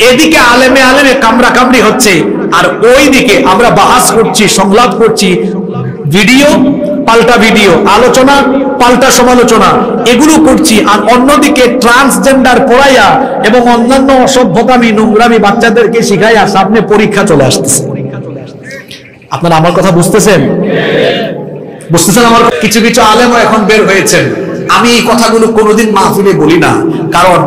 এদিকে আলেমে কামড়া কামড়ি হচ্ছে, আর ওই দিকে আমরা বাহাস করছি, সংলাপ করছি, ভিডিও পাল্টা ভিডিও, আলোচনা পাল্টা সমালোচনা, এগুলো করছি। আর অন্যদিকে ট্রান্সজেন্ডার পড়াইয়া এবং অন্যান্য অসভ্যতামি নোংরামি বাচ্চাদেরকে শিখাইয়া সামনে পরীক্ষা চলে আসতেছে। আপনারা আমার কথা বুঝতেছেন? বুঝতেছেন? আমার কিছু কিছু আলেমও এখন বের হয়েছেন। আমি এই কথাগুলো কোনোদিন মাহফিলে বলি না, কারণ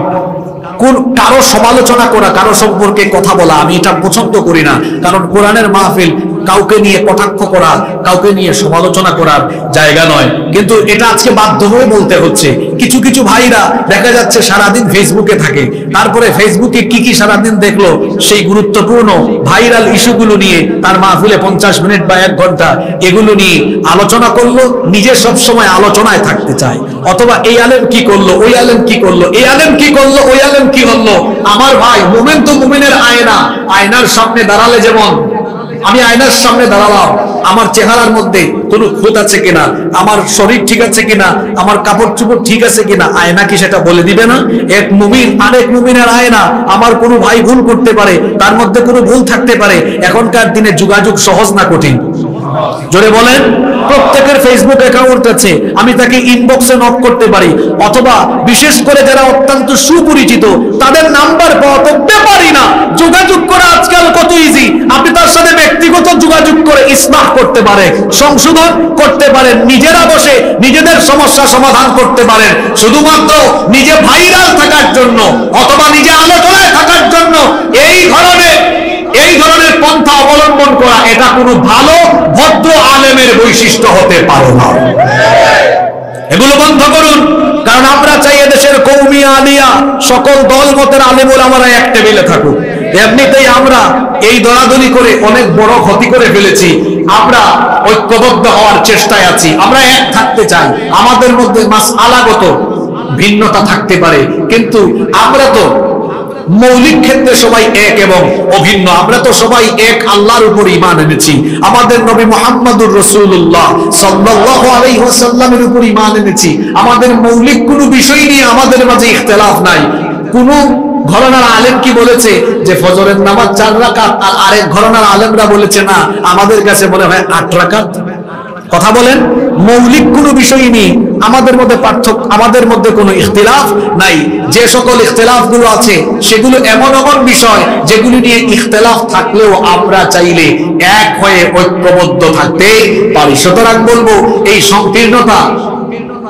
কারো সমালোচনা করা, কারো সম্পর্কে কথা বলা আমি এটা পছন্দ করি না। কারণ কোরআনের মাহফিল কাউকে নিয়ে কটাক্ষ করা, কাউকে নিয়ে সমালোচনা করার জায়গা নয়। কিন্তু এটা আজকে বাধ্য হয়ে বলতে হচ্ছে। কিছু কিছু ভাইরা দেখা যাচ্ছে সারাদিন ফেসবুকে থাকে, তারপরে ফেসবুকে কি সারাদিন দেখলো সেই গুরুত্বপূর্ণ ভাইরাল ইস্যুগুলো নিয়ে তার মাহফিলে 50 মিনিট বা 1 ঘন্টা এগুলো নিয়ে আলোচনা করলো। নিজে সব সময় আলোচনায় থাকতে চায়, অথবা এই আলেম কি করলো, ওই আলেম কি করলো, এই আলেম কি করলো, ওই আলেম কি হলো। আমার ভাই, মুমিন তো মুমিনের আয়না। আয়নার সামনে দাঁড়ালে যেমন, আমি আয়নার সামনে দাঁড়ালাম, আমার চেহারার মধ্যে কোনো খুঁত আছে কিনা, আমার শরীর ঠিক আছে কিনা, আমার কাপড় চোপড় ঠিক আছে কিনা, আয়না কি সেটা বলে দিবে না? এক মুমিন আরেক মুমিনের আয়না। আমার কোনো ভাই ভুল করতে পারে, তার মধ্যে কোনো ভুল থাকতে পারে। এখনকার দিনে যোগাযোগ সহজ না কঠিন? জোরে বলেন। প্রত্যেকের ফেসবুক অ্যাকাউন্ট আছে, আমি তাকে ইনবক্সে নক করতে পারি, অথবা বিশেষ করে যারা অত্যন্ত সুপরিচিত তাদের নাম্বার পাওয়া তো ব্যাপারই না। যোগাযোগ করা আজকাল কত ইজি। আপনি তার সাথে ব্যক্তিগত যোগাযোগ করে ইসলাহ করতে পারেন, সংশোধন করতে পারেন, নিজেরা বসে নিজেদের সমস্যা সমাধান করতে পারেন। শুধুমাত্র নিজে ভাইরাল থাকার জন্য অথবা নিজে আলোচনায় থাকার জন্য এই ধরনের পন্থা অবলম্বন করা, এটা কোনো ভালো ভদ্র আলেমের বৈশিষ্ট্য হতে পারে না। এগুলো বন্ধ করুন। কারণ আমরা চাই এদেশের কওমি আলিয়া সকল দল মতের আলেম ওলামারা এক টেবিলে থাকুক। এমনিতেই আমরা এই দলাদলি করে অনেক বড় ক্ষতি করে ফেলেছি। আমরা ঐক্যবদ্ধ হওয়ার চেষ্টায় আছি, আমরা এক থাকতে চাই। আমাদের মধ্যে মাসআলাগত ভিন্নতা থাকতে পারে, কিন্তু আমরা তো মৌলিক ক্ষেত্রে সবাই এক এবং অভিন্ন। আমরা তো সবাই এক আল্লাহর উপর ঈমান এনেছি, আমাদের নবী মুহাম্মদুর রাসূলুল্লাহ সাল্লাল্লাহু আলাইহি ওয়াসাল্লামের উপর ঈমান এনেছি। আমাদের মৌলিক কোনো বিষয় নিয়ে আমাদের মাঝে ইখতিলাফ নাই। কোন ঘরানার আলেম কি বলেছে যে ফজরের নামাজ 4 রাকাত, আর আরেক ঘরানার আলেমরা বলেছে না, আমাদের কাছে মনে হয় 8 রাকাত। কথা বলেন, মৌলিক কোনো বিষয় নিয়ে আমাদের মধ্যে পার্থক্য, আমাদের মধ্যে কোনো ইখতিলাফ নাই। যে সকল ইখতিলাফগুলো আছে সেগুলো এমন এমন বিষয় যেগুলি নিয়ে ইখতিলাফ থাকলেও আমরা চাইলে এক হয়ে ঐক্যবদ্ধ থাকতে পারি। সুতরাং বলবো, এই সংকীর্ণতা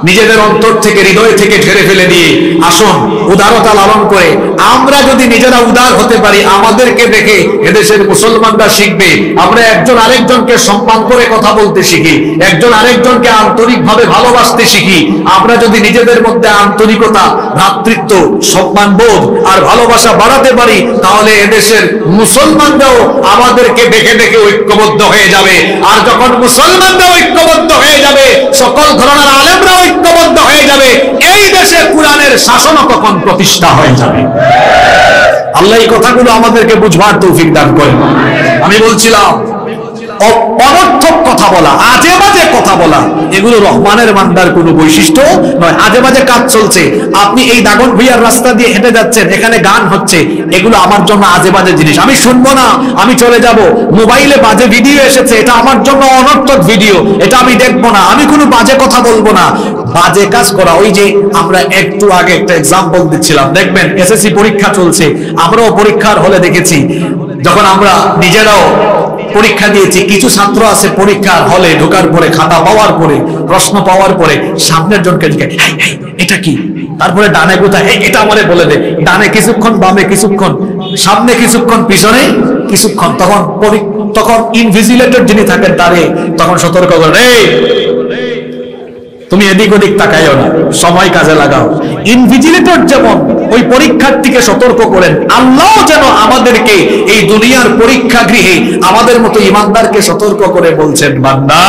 নিজেদের অন্তর থেকে হৃদয় থেকে ঝেড়ে ফেলে দিয়ে আসুন উদারতা লালন করে আমরা যদি নিজেরা উদার হতে পারি, আমাদেরকে দেখে এদেশের মুসলমানরা শিখবে। আমরা একজন আরেকজনকে সম্মান করে কথা বলতে শিখি, একজন আরেকজনকে আন্তরিকভাবে ভালোবাসতে শিখি। আমরা যদি নিজেদের মধ্যে আন্তরিকতা, ভ্রাতৃত্ব, সম্মানবোধ আর ভালোবাসা বাড়াতে পারি, তাহলে এদেশের মুসলমানরাও আমাদেরকে দেখে দেখে ঐক্যবদ্ধ হয়ে যাবে। আর যখন মুসলমানরা ঐক্যবদ্ধ হয়ে যাবে, সকল ধরনের আলেমরা ঐক্যবদ্ধ হয়ে যাবে, এই দেশে কোরআনের শাসনও তখন প্রতিষ্ঠা হয়ে যাবে। আল্লাহ এই কথাগুলো আমাদেরকে বুঝবার তৌফিক দান করেন। আমি বলছিলাম অনর্থক কথা বলা, আজে বাজে কথা বলা, এগুলো রহমানের বান্দার কোনো বৈশিষ্ট্য নয়। আজে বাজে কাজ চলছে, আপনি এই দাগন ভুইয়ার রাস্তা দিয়ে হেঁটে যাচ্ছেন, এখানে গান হচ্ছে, এগুলো আমার জন্য আজে বাজে জিনিস, আমি শুনবো না, আমি চলে যাব। মোবাইলে বাজে ভিডিও এসেছে, এটা আমার জন্য অনর্থক ভিডিও, এটা আমি দেখবো না, আমি কোনো বাজে কথা বলবো না। বাজে কাজ করা, ওই যে আমরা একটু আগে একটা এক্সাম্পল দিচ্ছিলাম, দেখবেন এসএসসি পরীক্ষা চলছে, আমরাও পরীক্ষার হলে দেখেছি, যখন আমরা নিজেরাও পরীক্ষা দিয়েছি, কিছু ছাত্র আছে পরীক্ষার হলে ঢোকার পরে, খাতা পাওয়ার পরে, প্রশ্ন পাওয়ার পরে সামনের জনকে জিজ্ঞাসা, এটা কি, তারপরে ডানে কোথায়, এটা আমারে বলে দে, ডানে কিছুক্ষণ, বামে কিছুক্ষণ, সামনে কিছুক্ষণ, পিছনে কিছুক্ষণ। তখন ইনভিজিলেটর যিনি থাকেন দাঁড়িয়ে তখন সতর্ক করেন, এই তুমি এদিক ওদিক তাকাইও না, সময় কাজে লাগাও। ইনভিজিলেটর যেমন ওই পরীক্ষার্থীকে সতর্ক করেন, আল্লাহ যেন আমাদেরকে এই দুনিয়ার পরীক্ষা গৃহে আমাদের মতো ইমানদারকে সতর্ক করে বলছেন, বান্দা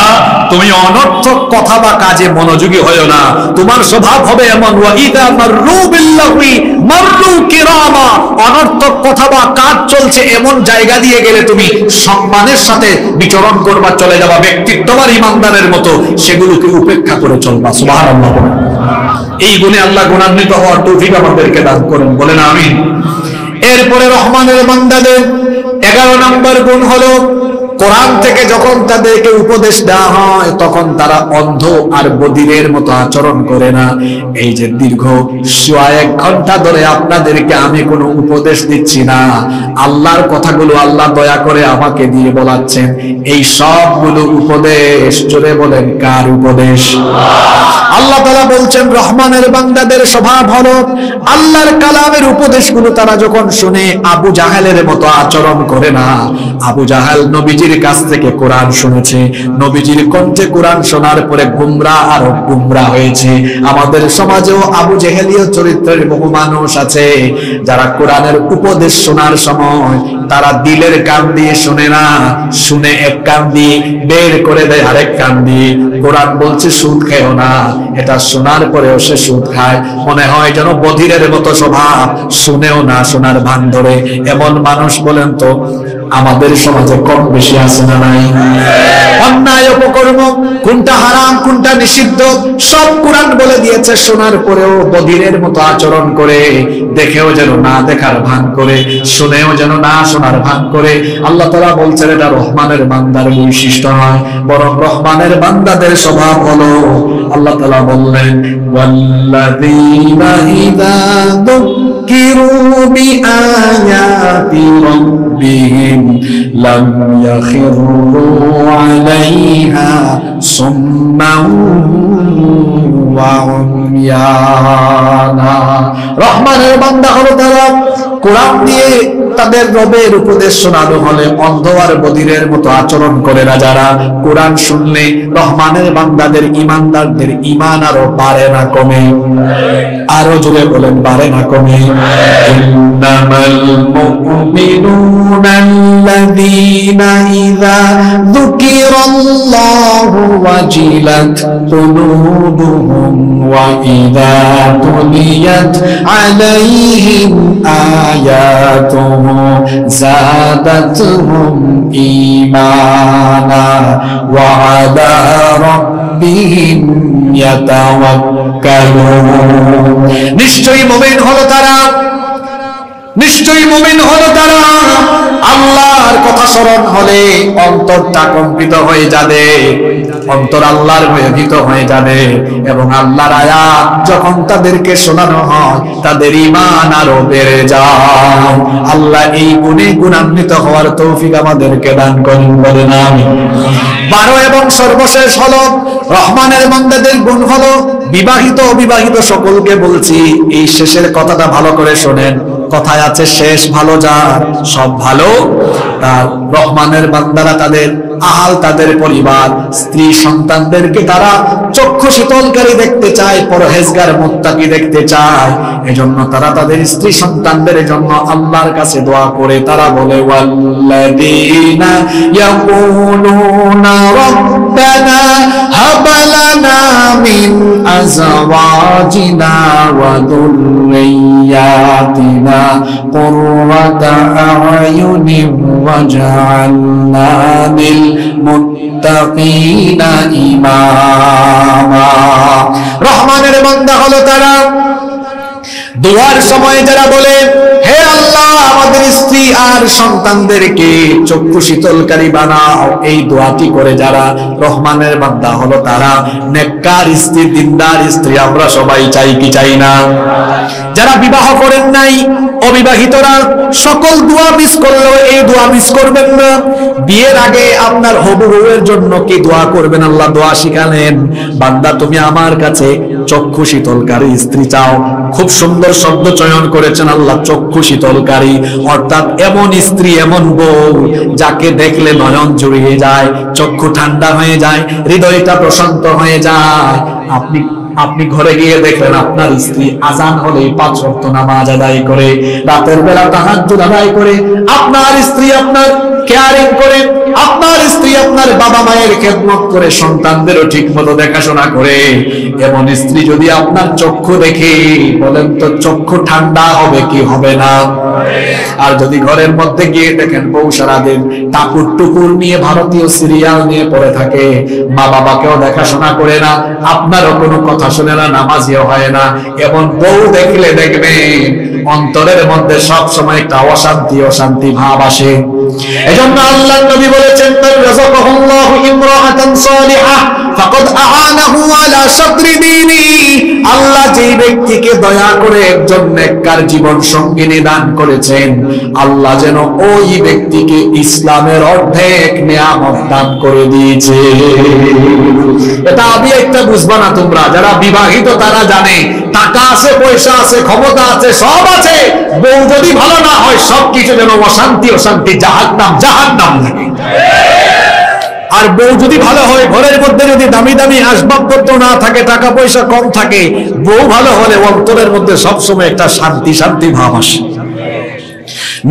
তুমি অনর্থক কথা বা কাজে মনোযোগী হয়ো না, তোমার স্বভাব হবে এমন, ওয়াইদা মাররু বিল্লাহি মাররু কিরামা, অনর্থক কথা বা কাজ চলছে এমন জায়গা দিয়ে গেলে তুমি সম্মানের সাথে বিচরণ করবা, চলে যাবা, ব্যক্তিত্ববান ইমানদারের মতো সেগুলোকে উপেক্ষা করে চলবা। সুবহানাল্লাহ। এই গুণে আল্লাহ গুণান্বিত হওয়ার তৌফিক আমাদেরকে দান করেন, বলেন আমিন। এরপরে রহমানের বান্দাদের 11 নম্বর গুণ হলো, কোরআন থেকে যখন তাদেরকে উপদেশ দেওয়া হয় তখন তারা অন্ধ আর বধিরের মতো আচরণ করে না। এই যে দীর্ঘ 1 ঘন্টা ধরে আপনাদেরকে আমি কোনো উপদেশ দিচ্ছি না, আল্লাহর কথাগুলো আল্লাহ দয়া করে আমাকে দিয়ে বলাচ্ছেন, এই সবগুলো উপদেশ, জোরে বলেন কার উপদেশ? আল্লাহ তাআলা বলছেন রহমানের বান্দাদের স্বভাব হলো আল্লাহর কালামের উপদেশগুলো তারা যখন শুনে আবু জাহেলের মতো আচরণ করে না। আবু জাহেল নবীজির কাছ থেকে কোরআন শুনেছে, নবীজির কণ্ঠে কোরআন শোনার পরে গুমরা আর গুমরা হয়েছে। আমাদের সমাজেও আবু জেহেলীয় চরিত্রের বহু মানুষ আছে যারা কোরআনের উপদেশ শোনার সময় তারা দিলের কান দিয়ে শুনে না, শুনে এক কান দিয়ে বের করে দেয় আরেক কান দিয়ে। কোরআন বলছে সুদ খেও না, এটা শোনার পরেও সে সুদ খায়, মনে হয় যেন বধিরের মতো স্বভাব, শুনেও না, শোনার ভান ধরে। এমন মানুষ বলেন তো আমাদের সমাজে কম বেশি আছে না নাই? অন্যায় অপকর্ম কোনটা হারাম কোনটা নিষিদ্ধ সব কোরআন বলে দিয়েছে, শোনার পরেও বধিরের মতো আচরণ করে, দেখেও যেন না দেখার ভান করে, শুনেও যেন না শোনার ভান করে। আল্লাহ তাআলা বলছেন এটা রহমানের বান্দার বৈশিষ্ট্য নয়, বরং রহমানের বান্দাদের স্বভাব হলো, আল্লাহ তাআলা বললেন ওয়াল্লাযীনা ইযা যুকিরু বিআয়াতি রাব্বিহিম লাম ইয়াখিরু আলাইহা সুম্মান ওয়া উময়ানা। রহমানের বান্দা হলো তারা কোরআন দিয়ে তাদের রবের উপদেশ শোনানো হলে অন্ধ আর বধিরের মতো আচরণ করে না। যারা কোরআন শুনলে রহমানের বান্দাদের ইমানদারদের ঈমান আরো বাড়ে না কমে? আরো জোরে বলেন, বাড়ে না কমে? ইন্নামাল মুমিনুনা আল্লাযীনা ইযা যুকিরাল্লাহু ওয়াজিলাত কুলুবুহুম ওয়া ইযা তুলিয়াত আলাইহিম আয়াতুহু যাদাতুহুম ঈমানা ওয়া আলা রাব্বিহিম ইয়াতাওয়াক্কালুন। নিশ্চয়ই মুমিন হলো তারা নিশ্চয়ই মুমিন হলো তারা আল্লাহর কথা স্মরণ হলে অন্তরটা কম্পিত হয়ে যাবে, অন্তর আল্লাহর ভয়ে ভীত হয়ে যাবে, এবং আল্লাহর আয়াত যখন তাদেরকে শোনানো হয় তাদের ঈমান আরো বেড়ে যায়। আল্লাহ এই গুণে গুণান্বিত হওয়ার তৌফিক আমাদেরকে দান করুন, বলেন আমিন। 12 এবং সর্বশেষ হলো রহমানের বান্দাদের গুণ হলো, বিবাহিত অবিবাহিত সকলকে বলছি এই শেষের কথাটা ভালো করে শোনেন। কথায় আছে শেষ ভালো যার সব ভালো তার। রহমানের বান্দারা তাদের আহাল, তাদের পরিবার, স্ত্রী সন্তানদেরকে তারা চক্ষু শীতলকারী দেখতে চায়, পরহেজগার মুত্তাকি দেখতে চায়। এজন্য তারা তাদের স্ত্রী সন্তানদের জন্য আল্লাহর কাছে দোয়া করে। তারা বলে ওয়াল্লাযীনা ইয়াকুলুনা রাব্বানা হাব লানা মিন আযওয়াজিনা ওয়া যুররিয়্যাতিনা কুররাতা আ'য়ুনিন ওয়াজআলনা লিল মুত্তাকিনা ইমামা। রহমানের বান্দা হলো তারা দোয়ার সময় যারা বলে হে আল্লাহ আমাদের স্ত্রী আর সন্তানদেরকে চক্ষু শীতলকারী বানাও, এই দোয়াটি করে যারা রহমানের বান্দা হলো তারা। নেককার স্ত্রী, দিনদার স্ত্রী আমরা সবাই চাই কি চাই না? যারা বিবাহ করেন নাই, অবিবাহিতরা সকল দোয়া মিস করলেও এই দোয়া মিস করবেন না। বিয়ের আগে আপনার হবু বউয়ের জন্য কি দোয়া করবেন? আল্লাহ দোয়া শিখালেন, বান্দা তুমি আমার কাছে চক্ষু শীতলকারী স্ত্রী চাও। খুব সুন্দর শব্দ চয়ন করেছেন আল্লাহ, চক্ষু শীতলকারী, অর্থাৎ এমন স্ত্রী, এমন বউ যাকে দেখলে নয়ন জুড়িয়ে যায়, চক্ষু ঠান্ডা হয়ে যায়, হৃদয়টা প্রশান্ত হয়ে যায়। আপনি ঘরে গিয়ে দেখলেন আপনার স্ত্রী আজান হলে 5 ওয়াক্ত নামাজ আদায় করে, রাতের বেলা তাহাজ্জুদ আদায় করে, আপনার স্ত্রী আপনার কেয়ারিং করে, আপনার স্ত্রী আপনার বাবা মায়ের খেদমত করে, সন্তানদেরও ঠিক মতো দেখাশোনা করে। এমন স্ত্রী যদি আপনার চক্ষু দেখে, বলেন তো চক্ষু ঠান্ডা হবে কি হবে না? আর যদি ঘরের মধ্যে গিয়ে দেখেন বউ সারাদিন টাকুর টুকুর নিয়ে ভারতীয় সিরিয়াল নিয়ে পড়ে থাকে, মা বাবাকেও দেখাশোনা করে না, আপনারও কোনো কথা শুনে না, নামাজিও হয় না, এমন বউ দেখলে দেখবেন অন্তরের মধ্যে সব সময় একটা অশান্তি অশান্তি ভাব আসে। এজন্য আল্লাহ নবী বলেছেন, রাযাকাহুল্লাহু ইমরাআতান সালিহা ফাকাদ আ'ানাহু আলা শাতরি দীনি। আল্লাহ যেই ব্যক্তিকে দয়া করে একজন নেককার জীবন সঙ্গিনী দান করেছেন, আল্লাহ যেন ওই ব্যক্তিকে ইসলামের অর্ধেক নিয়ামত দান করে দিয়েছে। এটা আমি একটা বুঝবা না তোমরা, যারা বিবাহিত তারা জানে টাকা আছে, পয়সা আছে, ক্ষমতা আছে, সব আছে, বউ যদি ভালো না হয় সবকিছু যেন অশান্তি অশান্তি, জাহান্নাম লাগে। আর বউ যদি ভালো হয়, ঘরের মধ্যে যদি দামি দামি আসবাবপত্র না থাকে, টাকা পয়সা কম থাকে, বউ ভালো হলে অন্তরের মধ্যে সবসময় একটা শান্তি শান্তি ভাব আসে।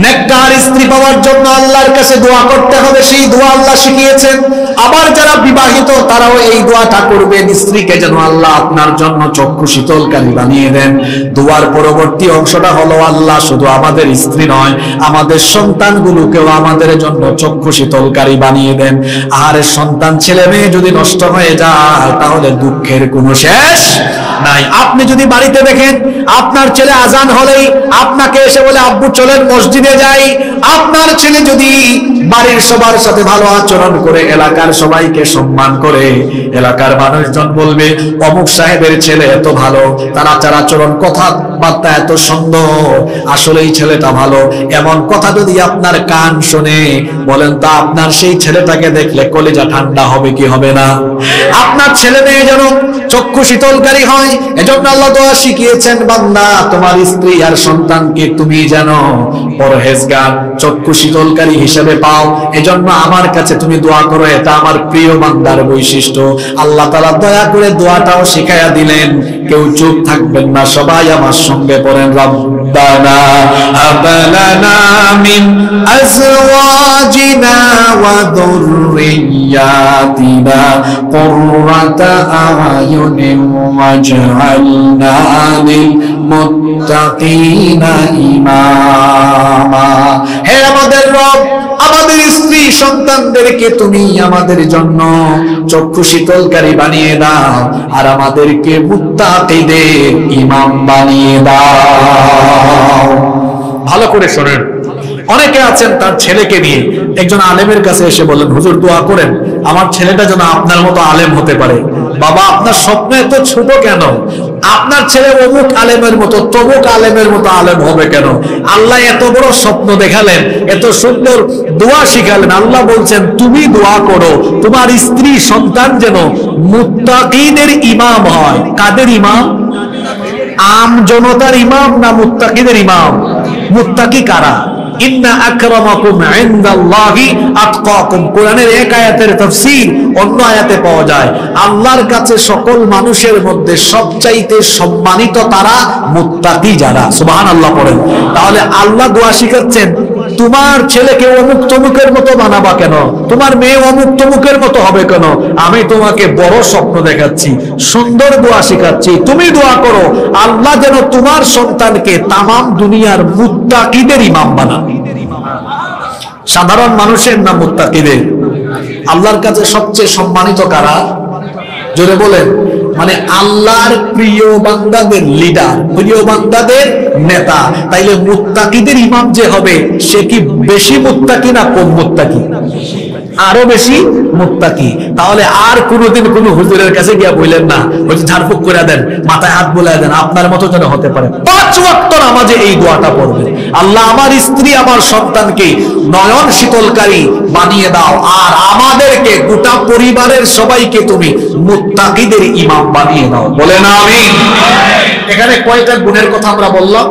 নেককার স্ত্রী পাওয়ার জন্য আল্লাহর কাছে দোয়া করতে হবে, সেই দোয়া আল্লাহ শিখিয়েছেন। আবার যারা বিবাহিত তারাও এই দোয়াটা করবেন, স্ত্রীকে যেন আল্লাহ আপনার জন্য চক্ষু শীতলকারী বানিয়ে দেন। দোয়ার পরবর্তী অংশটা হলো, আল্লাহ শুধু আমাদের স্ত্রী নয়, আমাদের সন্তানগুলোকেও আমাদের জন্য চক্ষু শীতলকারী বানিয়ে দেন। আর সন্তান ছেলে মেয়ে যদি নষ্ট হয়ে যায় তাহলে দুঃখের কোনো শেষ নাই। আপনি যদি বাড়িতে দেখেন আপনার ছেলে আজান হলেই আপনাকে এসে বলে আব্বু চলেন মসজিদে যাই, আপনার ছেলে যদি বাড়ির সবার সাথে ভালো আচরণ করে, এলাকার সবাইকে সম্মান করে, এলাকার মানুষজন বলবে অমুক সাহেবের ছেলে এত ভালো, তার আচার আচরণ কথাবার্তা এত সুন্দর, আসলেই ছেলেটা ভালো। এমন কথা যদি আপনার কান শুনে, বলেন তো আপনার সেই ছেলেটাকে দেখলে কলিজা ঠান্ডা হবে কি হবে না? আপনার ছেলে মেয়ে যেন চক্ষু শীতলকারী হয়, এজন্য আল্লাহ দোয়া শিখিয়েছেন, বান্দা তোমার স্ত্রী আর সন্তানকে তুমি যেন পরহেজগার চক্ষু শীতলকারী হিসেবে পাও। এজন্য আমার কাছে তুমি দোয়া করো, এটা আমার প্রিয় বান্দার বৈশিষ্ট্য। আল্লাহ তাআলা দয়া করে দোয়াটাও শিখাইয়া দিলেন, কেউ চুপ থাকবেন না, সবাই আমার সঙ্গে পড়েন, রব্বানা হাব লানা মিন আজওয়াজিনা ওয়া যুররিয়্যাতিনা কুররাতা আ'য়ুনিন ওয়াজআলনা লিল মুত্তাকিনা ইমামা। হে আমাদের রব, আমাদের স্ত্রী সন্তানদেরকে তুমি আমাদের জন্য চক্ষু শীতলকারী বানিয়ে দাও, আর আমাদেরকে মুত্তাকিদের ইমাম বানিয়ে দাও। ভালো করে শোনেন। অনেকে আছেন তার ছেলেকে নিয়ে একজন আলেমের কাছে এসে বললেন, হুজুর দোয়া করেন আমার ছেলেটা যেন আপনার মতো আলেম হতে পারে। বাবা, আপনার স্বপ্ন এত ছোট কেন? আপনার ছেলে অমুক আলেমের মতো তমুক আলেমের মতো আলেম হবে কেন? আল্লাহ এত বড় স্বপ্ন দেখালেন, এত সুন্দর দোয়া শিখালেন। আল্লাহ বলছেন তুমি দোয়া করো তোমার স্ত্রী সন্তান যেন মুত্তাকিদের ইমাম হয়। কাদের ইমাম? আম জনতার ইমাম না মুত্তাকিদের ইমাম? মুত্তাকি কারা? ইন্না আকরামাকুম ইনদাল্লাহি আতকাকুম। কোরআনের এক আয়াতের তাফসীর অন্য আয়াতে পাওয়া যায়, আল্লাহর কাছে সকল মানুষের মধ্যে সবচাইতে সম্মানিত তারা মুত্তাকি যারা। সুবহানাল্লাহ পড়েন। তাহলে আল্লাহ দোয়া শিখাচ্ছেন তোমার ছেলেকে অমুক তমুকের মতো বানাবা কেন? তোমার মেয়ে অমুক তমুকের মতো হবে কেন? আমি তোমাকে বড় স্বপ্ন দেখাচ্ছি, সুন্দর দোয়া শিখাচ্ছি, তুমি দোয়া করো আল্লাহ যেন তোমার সন্তানকে তামাম দুনিয়ার মুত্তাকিদের ইমাম বানান। সাধারণ মানুষের না মুত্তাকিদের? আল্লাহর কাছে সবচেয়ে সম্মানিত কারা? জোরে বলেন। মানে আল্লাহর প্রিয় বান্দাদের লিডার, প্রিয় বান্দাদের নেতা। তাইলে মুত্তাকিদের ইমাম যে হবে সে কি বেশি মুত্তাকি না কম মুত্তাকি? আরো বেশি মুত্তাকি। তাহলে আর কোনোদিন কোন হুজুরের কাছে গিয়া বললেন না ওই ঝাড়ফুঁক করে দেন, মাথায় হাত বুলায় দেন, আপনার মতো যেন হতে পারে। 5 ওয়াক্ত নামাজে এই দোয়াটা পড়বে, আল্লাহ আমার স্ত্রী আমার সন্তানকে নয়ন শীতলকারী বানিয়ে দাও, আর আমাদেরকে গোটা পরিবারের সবাইকে তুমি মুত্তাকিদের ইমাম বানিয়ে দাও। বলে না আমিন। এখানে কয়টা গুণের কথা আমরা বললাম?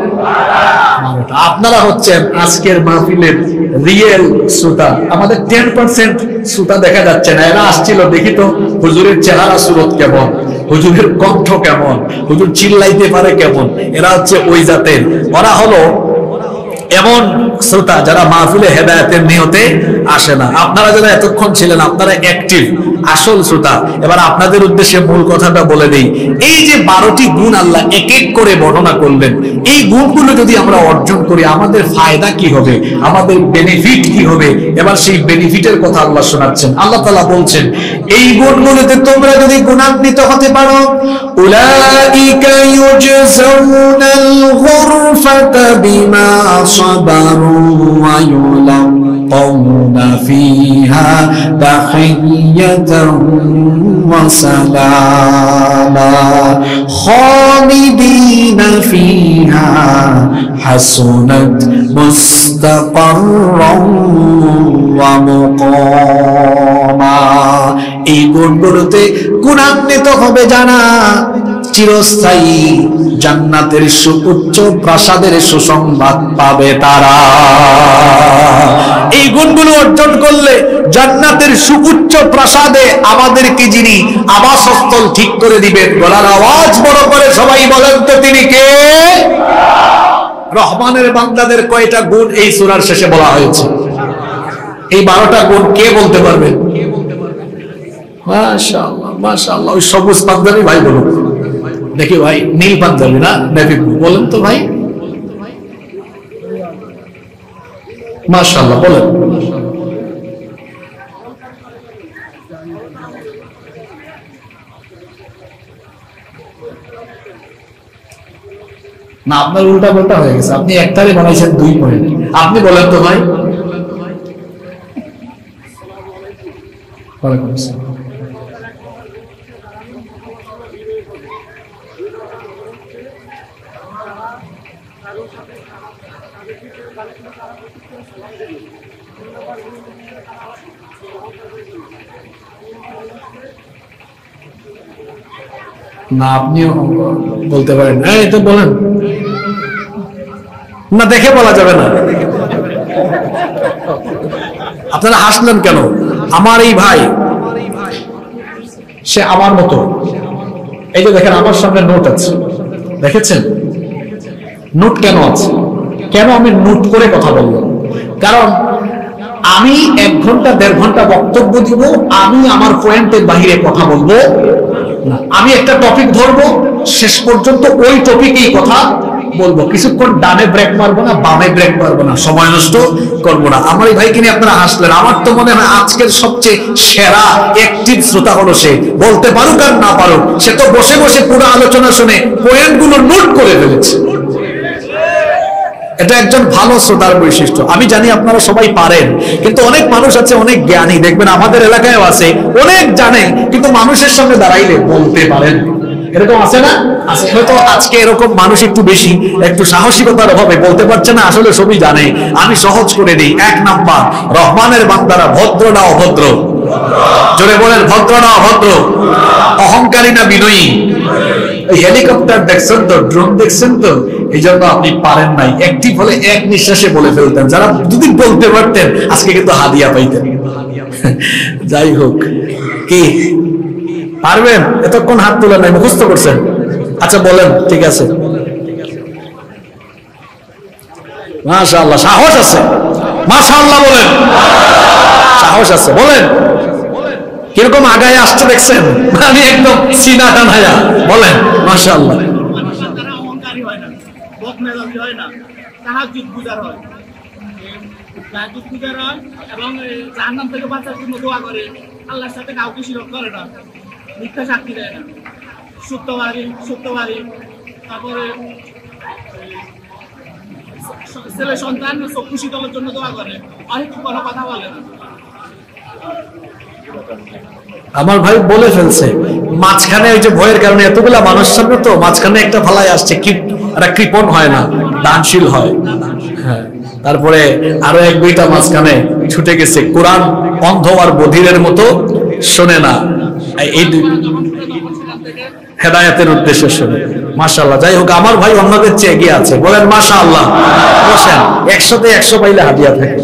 আপনারা হচ্ছেন আজকের মাহফিলের রিয়েল শ্রোতা। আমাদের 10% শ্রোতা দেখা যাচ্ছে না। এরা আসছিল দেখি তো হুজুরের চেহারা সুরত কেমন, হুজুরের কণ্ঠ কেমন, হুজুর চিল্লাইতে পারে কেমন। এরা হচ্ছে ওই জাতের। ওরা হলো এমন শ্রোতা যারা মাহফিলে হেদায়েতের নিয়তে আসে না। আপনারা যারা এতক্ষণ ছিলেন আপনারা অ্যাক্টিভ আসল শ্রোতা। এবার আপনাদের উদ্দেশ্যে মূল কথাটা বলে দেই। এই যে 12টি গুণ আল্লাহ এক এক করে বর্ণনা করলেন, এই গুণগুলো যদি আমরা অর্জন করি আমাদের ফায়দা কি হবে, আমাদের বেনিফিট কি হবে? এবার সেই বেনিফিটের কথা আল্লাহ শোনাচ্ছেন। আল্লাহ তাআলা বলছেন এই গুণগুলোতে তোমরা যদি গুণান্বিত হতে পারো, উলাইকা ইউজজাউনাল গুরফাতা বিমা সাবারু ওয়া ইউলাকাউনা ফিহা তাহিয়াতান ওয়া সালামা খালিদিনা ফিহা হাসুনাত মুস্তাকাররান ওয়া মুকামা। এই গুণগুলোতে গুণান্বিত হবে যারা চিরস্থায়ী জান্নাতের সুউচ্চ প্রাসাদের সুসংবাদ পাবে তারা। এই গুণগুলো অর্জন করলে জান্নাতের সুউচ্চ প্রাসাদে আমাদেরকে যিনি আবাসস্থল ঠিক করে দিবেন, গলার আওয়াজ বড় করে সবাই বলেন তো তিনি কে? রহমানের বান্দাদের কয়টা গুণ এই সূরার শেষে বলা হয়েছে? এই 12টা গুণ কে বলতে পারবেন? মাশাআল্লাহ মাশাআল্লাহ। ওই সবুজ পাঞ্জাবি ভাই বলুন দেখি। ভাই নীল পাঞ্জাবি না নেভি ব্লু বলেন তো ভাই। মাশাআল্লাহ বলেন। না আপনার উল্টা পাল্টা হয়ে গেছে। আপনি একটারে বানাইছেন 2 পয়েন্ট। আপনি বলেন তো ভাই। ওয়ালাইকুম আসসালাম। না আপনিও বলতে পারেন। এই তো বলেন না, দেখে বলা যাবে না। আপনারা হাসলেন কেন? আমার এই ভাই সে আমার মতো। এই যে দেখেন আমার সামনে নোট আছে, দেখেছেন নোট কেন আছে? কেন আমি নোট করে কথা বলবো? কারণ আমি 1 ঘন্টা 1.5 ঘন্টা বক্তব্য দিব, আমি আমার পয়েন্টের বাইরে কথা বলবো না। আমি একটা টপিক ধরবো, শেষ পর্যন্ত ওই টপিকেই কথা বলবো। কিছুক্ষণ ডানে ব্রেক মারবো না, বামে ব্রেক মারবো না, সময় নষ্ট করবো না। আমার এই ভাইকে নিয়ে আপনারা হাসলেন। আমার তো মনে হয় আজকের সবচেয়ে সেরা অ্যাক্টিভ শ্রোতা হলো সে। বলতে পারুক আর না পারুক, সে তো বসে বসে পুরো আলোচনা শুনে পয়েন্টগুলো নোট করে ফেলেছে। এটা একজন ভালো শ্রোতার বৈশিষ্ট্য। আমি জানি আপনারা সবাই পারেন, কিন্তু অনেক মানুষ আছে অনেক জ্ঞানী, দেখবেন আমাদের এলাকায়ও আছে, অনেক জানে কিন্তু মানুষের সামনে দাঁড়াইলে বলতে পারেন। এরকম আছে না? আছে। হয়তো আজকে এরকম মানুষ একটু বেশি, একটু সাহসিকতার অভাবে বলতে পারছে না, আসলে সবই জানে। আমি সহজ করে দিই। 1 নাম্বার, রহমানের বান্দারা ভদ্র না অভদ্র? জোরে বলেন, ভদ্র না অভদ্র? অহংকারী না বিনয়ী? এই হেলিকপ্টার দেখছেন তো, ড্রোন দেখছেন তো, এই জন্য আপনি পারেন নাই। অ্যাক্টিভ হলে এক নিঃশ্বাসে বলে ফেলতেন। যারা যদি বলতে পারতেন আজকে কিন্তু হাদিয়া পাইতেন। যাই হোক, কি পারবেন? এতক্ষণ হাত তোলা নাই, মুখস্থ করছেন? আচ্ছা বলেন, ঠিক আছে। মাশাআল্লাহ, সাহস আছে। মাশাআল্লাহ বলেন, সাহস আছে। বলেন কিরকম আগায় আসছে দেখছেন? আমি একদম সিনা টানায়া বলেন মাশাআল্লাহ। তারা অহংকারী হয় না, বদমেজাজি হয় না, তাহাজ্জুদ গুজার হয়, তাহাজ্জুদ গুজার হয় এবং জাহান্নাম থেকে বাঁচার জন্য দোয়া করে, আল্লাহর সাথে কাউকে শিরক করে না, মিথ্যা সাক্ষী দেয় না, সত্যবাদী, তারপরে ছেলে সন্তান চক্ষু শীতলের জন্য দোয়া করে, অনেক কোনো কথা বলে না। আমার ভাই বলে ফেলছে, মাঝখানে ওই যে ভয়ের কারণে এতগুলা মানুষ সামনে তো মাঝখানে একটা ফালাই আসছে, কৃপণ হয় না, দানশীল হয়। হ্যাঁ, তারপরে আরো 1-2টা মাঝখানে ছুটে গেছে, কোরআন অন্ধ আর বধিরের মতো শোনে না, এই হেদায়েতের উদ্দেশ্যে শোনে। মাশাআল্লাহ। যাই হোক, আমার ভাই অন্যদের চেয়ে এগিয়ে আছে, বলেন মাশাআল্লাহ। বসেন, 100তে 100 পাইলে হাদিয়া থাকে,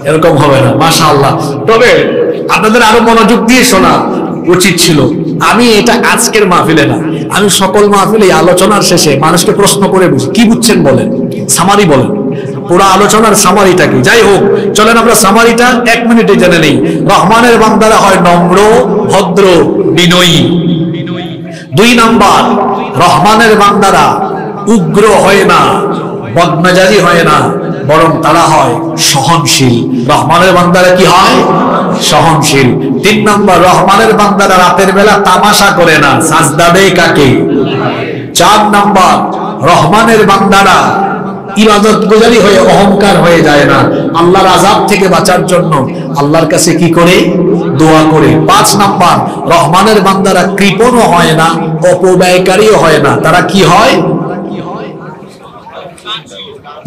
এরকম হবে না। মাশাআল্লাহ। তবে আপনাদের আরো মনোযোগ দিয়ে শোনা উচিত ছিল। আমি এটা আজকের মাহফিলে না, আমি সকল মাহফিলে আলোচনার শেষে মানুষকে প্রশ্ন করে বুঝি, কি বুঝছেন বলেন, সামারি বলেন, পুরো আলোচনার সামারিটা কি। যাই হোক, চলেন আমরা সামারিটা 1 মিনিটে জেনে নেই। রহমানের বান্দারা হয় নম্র, ভদ্র, বিনয়ী। 2 নাম্বার, রহমানের বান্দারা উগ্র হয় না, বদমেজাজি হয় না, বরং তারা হয় সহনশীল। রহমানের বান্দারা কি হয়? সহনশীল। 3 নাম্বার, রহমানের বান্দারা রাতের বেলা তামাশা করে না, সাজদা দেয় কাকে? 4 নাম্বার, রহমানের বান্দারা ইবাদত গুজারি হয়ে অহংকার হয়ে যায় না, আল্লাহর আযাব থেকে বাঁচার জন্য আল্লাহর কাছে কি করে? দোয়া করে। 5 নাম্বার, রহমানের বান্দারা কৃপণও হয় না, অপব্যয়কারীও হয় না, তারা কি হয়?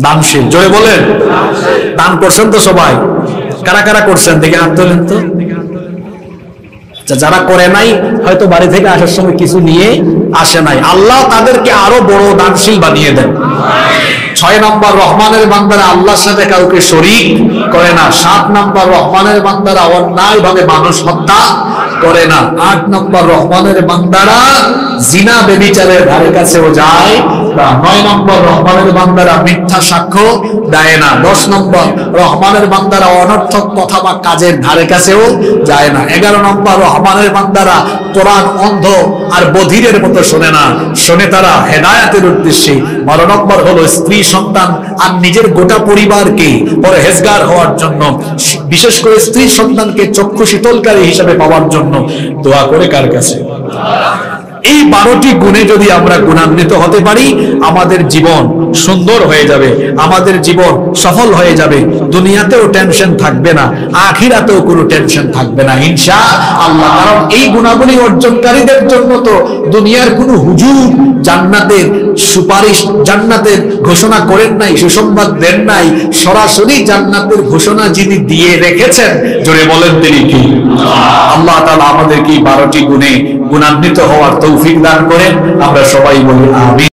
দানশীল। জোরে বলেন, দান করছেন তো সবাই? কারা কারা করছেন দেখে হাত তোলেন তো। যারা করে নাই হয়তো বাড়ি থেকে আসার সময় কিছু নিয়ে আসে নাই, আল্লাহ তাদেরকে আরো বড় দানশীল বানিয়ে দেন। 6 নাম্বার, রহমানের বান্দারা আল্লাহর সাথে কাউকে শরীক করে না। 7 নাম্বার, রহমানের বান্দারা অন্যায় ভাবে মানুষ হত্যা করে না। 8 নাম্বার, রহমানের বান্দারা জিনা ব্যভিচারের ধারে কাছেও যায় না। 9 নম্বর, রহমানের বান্দারা মিথ্যা সাক্ষ্য দেয় না। 10 নম্বর, রহমানের বান্দারা অনর্থক কথা বা কাজের ধারে কাছেও যায় না। 11 নম্বর, রহমানের বান্দারা কোরআন অন্ধ আর বধিরের মতো শোনে না, শোনে তারা হেদায়েতের উদ্দেশ্যে। 12 নম্বর হলো স্ত্রী, সন্তান আর নিজের গোটা পরিবারকে পরহেজগার হওয়ার জন্য, বিশেষ করে স্ত্রী সন্তানকে চক্ষু শীতলকারী হিসেবে পাওয়ার জন্য দোয়া করে কার কাছে? এই 12টি গুণে যদি আমরা গুণান্বিত হতে পারি, আমাদের জীবন সুন্দর হয়ে যাবে, আমাদের জীবন সফল হয়ে যাবে। দুনিয়াতেও টেনশন থাকবে না, আখিরাতেও কোনো টেনশন থাকবে না ইনশাআল্লাহ। কারণ এই গুণাবলী অর্জনকারীদের জন্য তো দুনিয়ার কোনো হুজুর জান্নাতের সুপারিশ, জান্নাতের ঘোষণা করেন নাই, সুসংবাদ দেন নাই। সরাসরি জান্নাতের ঘোষণা যিনি দিয়ে রেখেছেন, জোরে বলেন তিনি কি? আল্লাহ তাআলা আমাদেরকে 12টি গুণে গুণান্বিত হওয়ার তৌফিক দান করেন। আমরা সবাই বলি আমিন।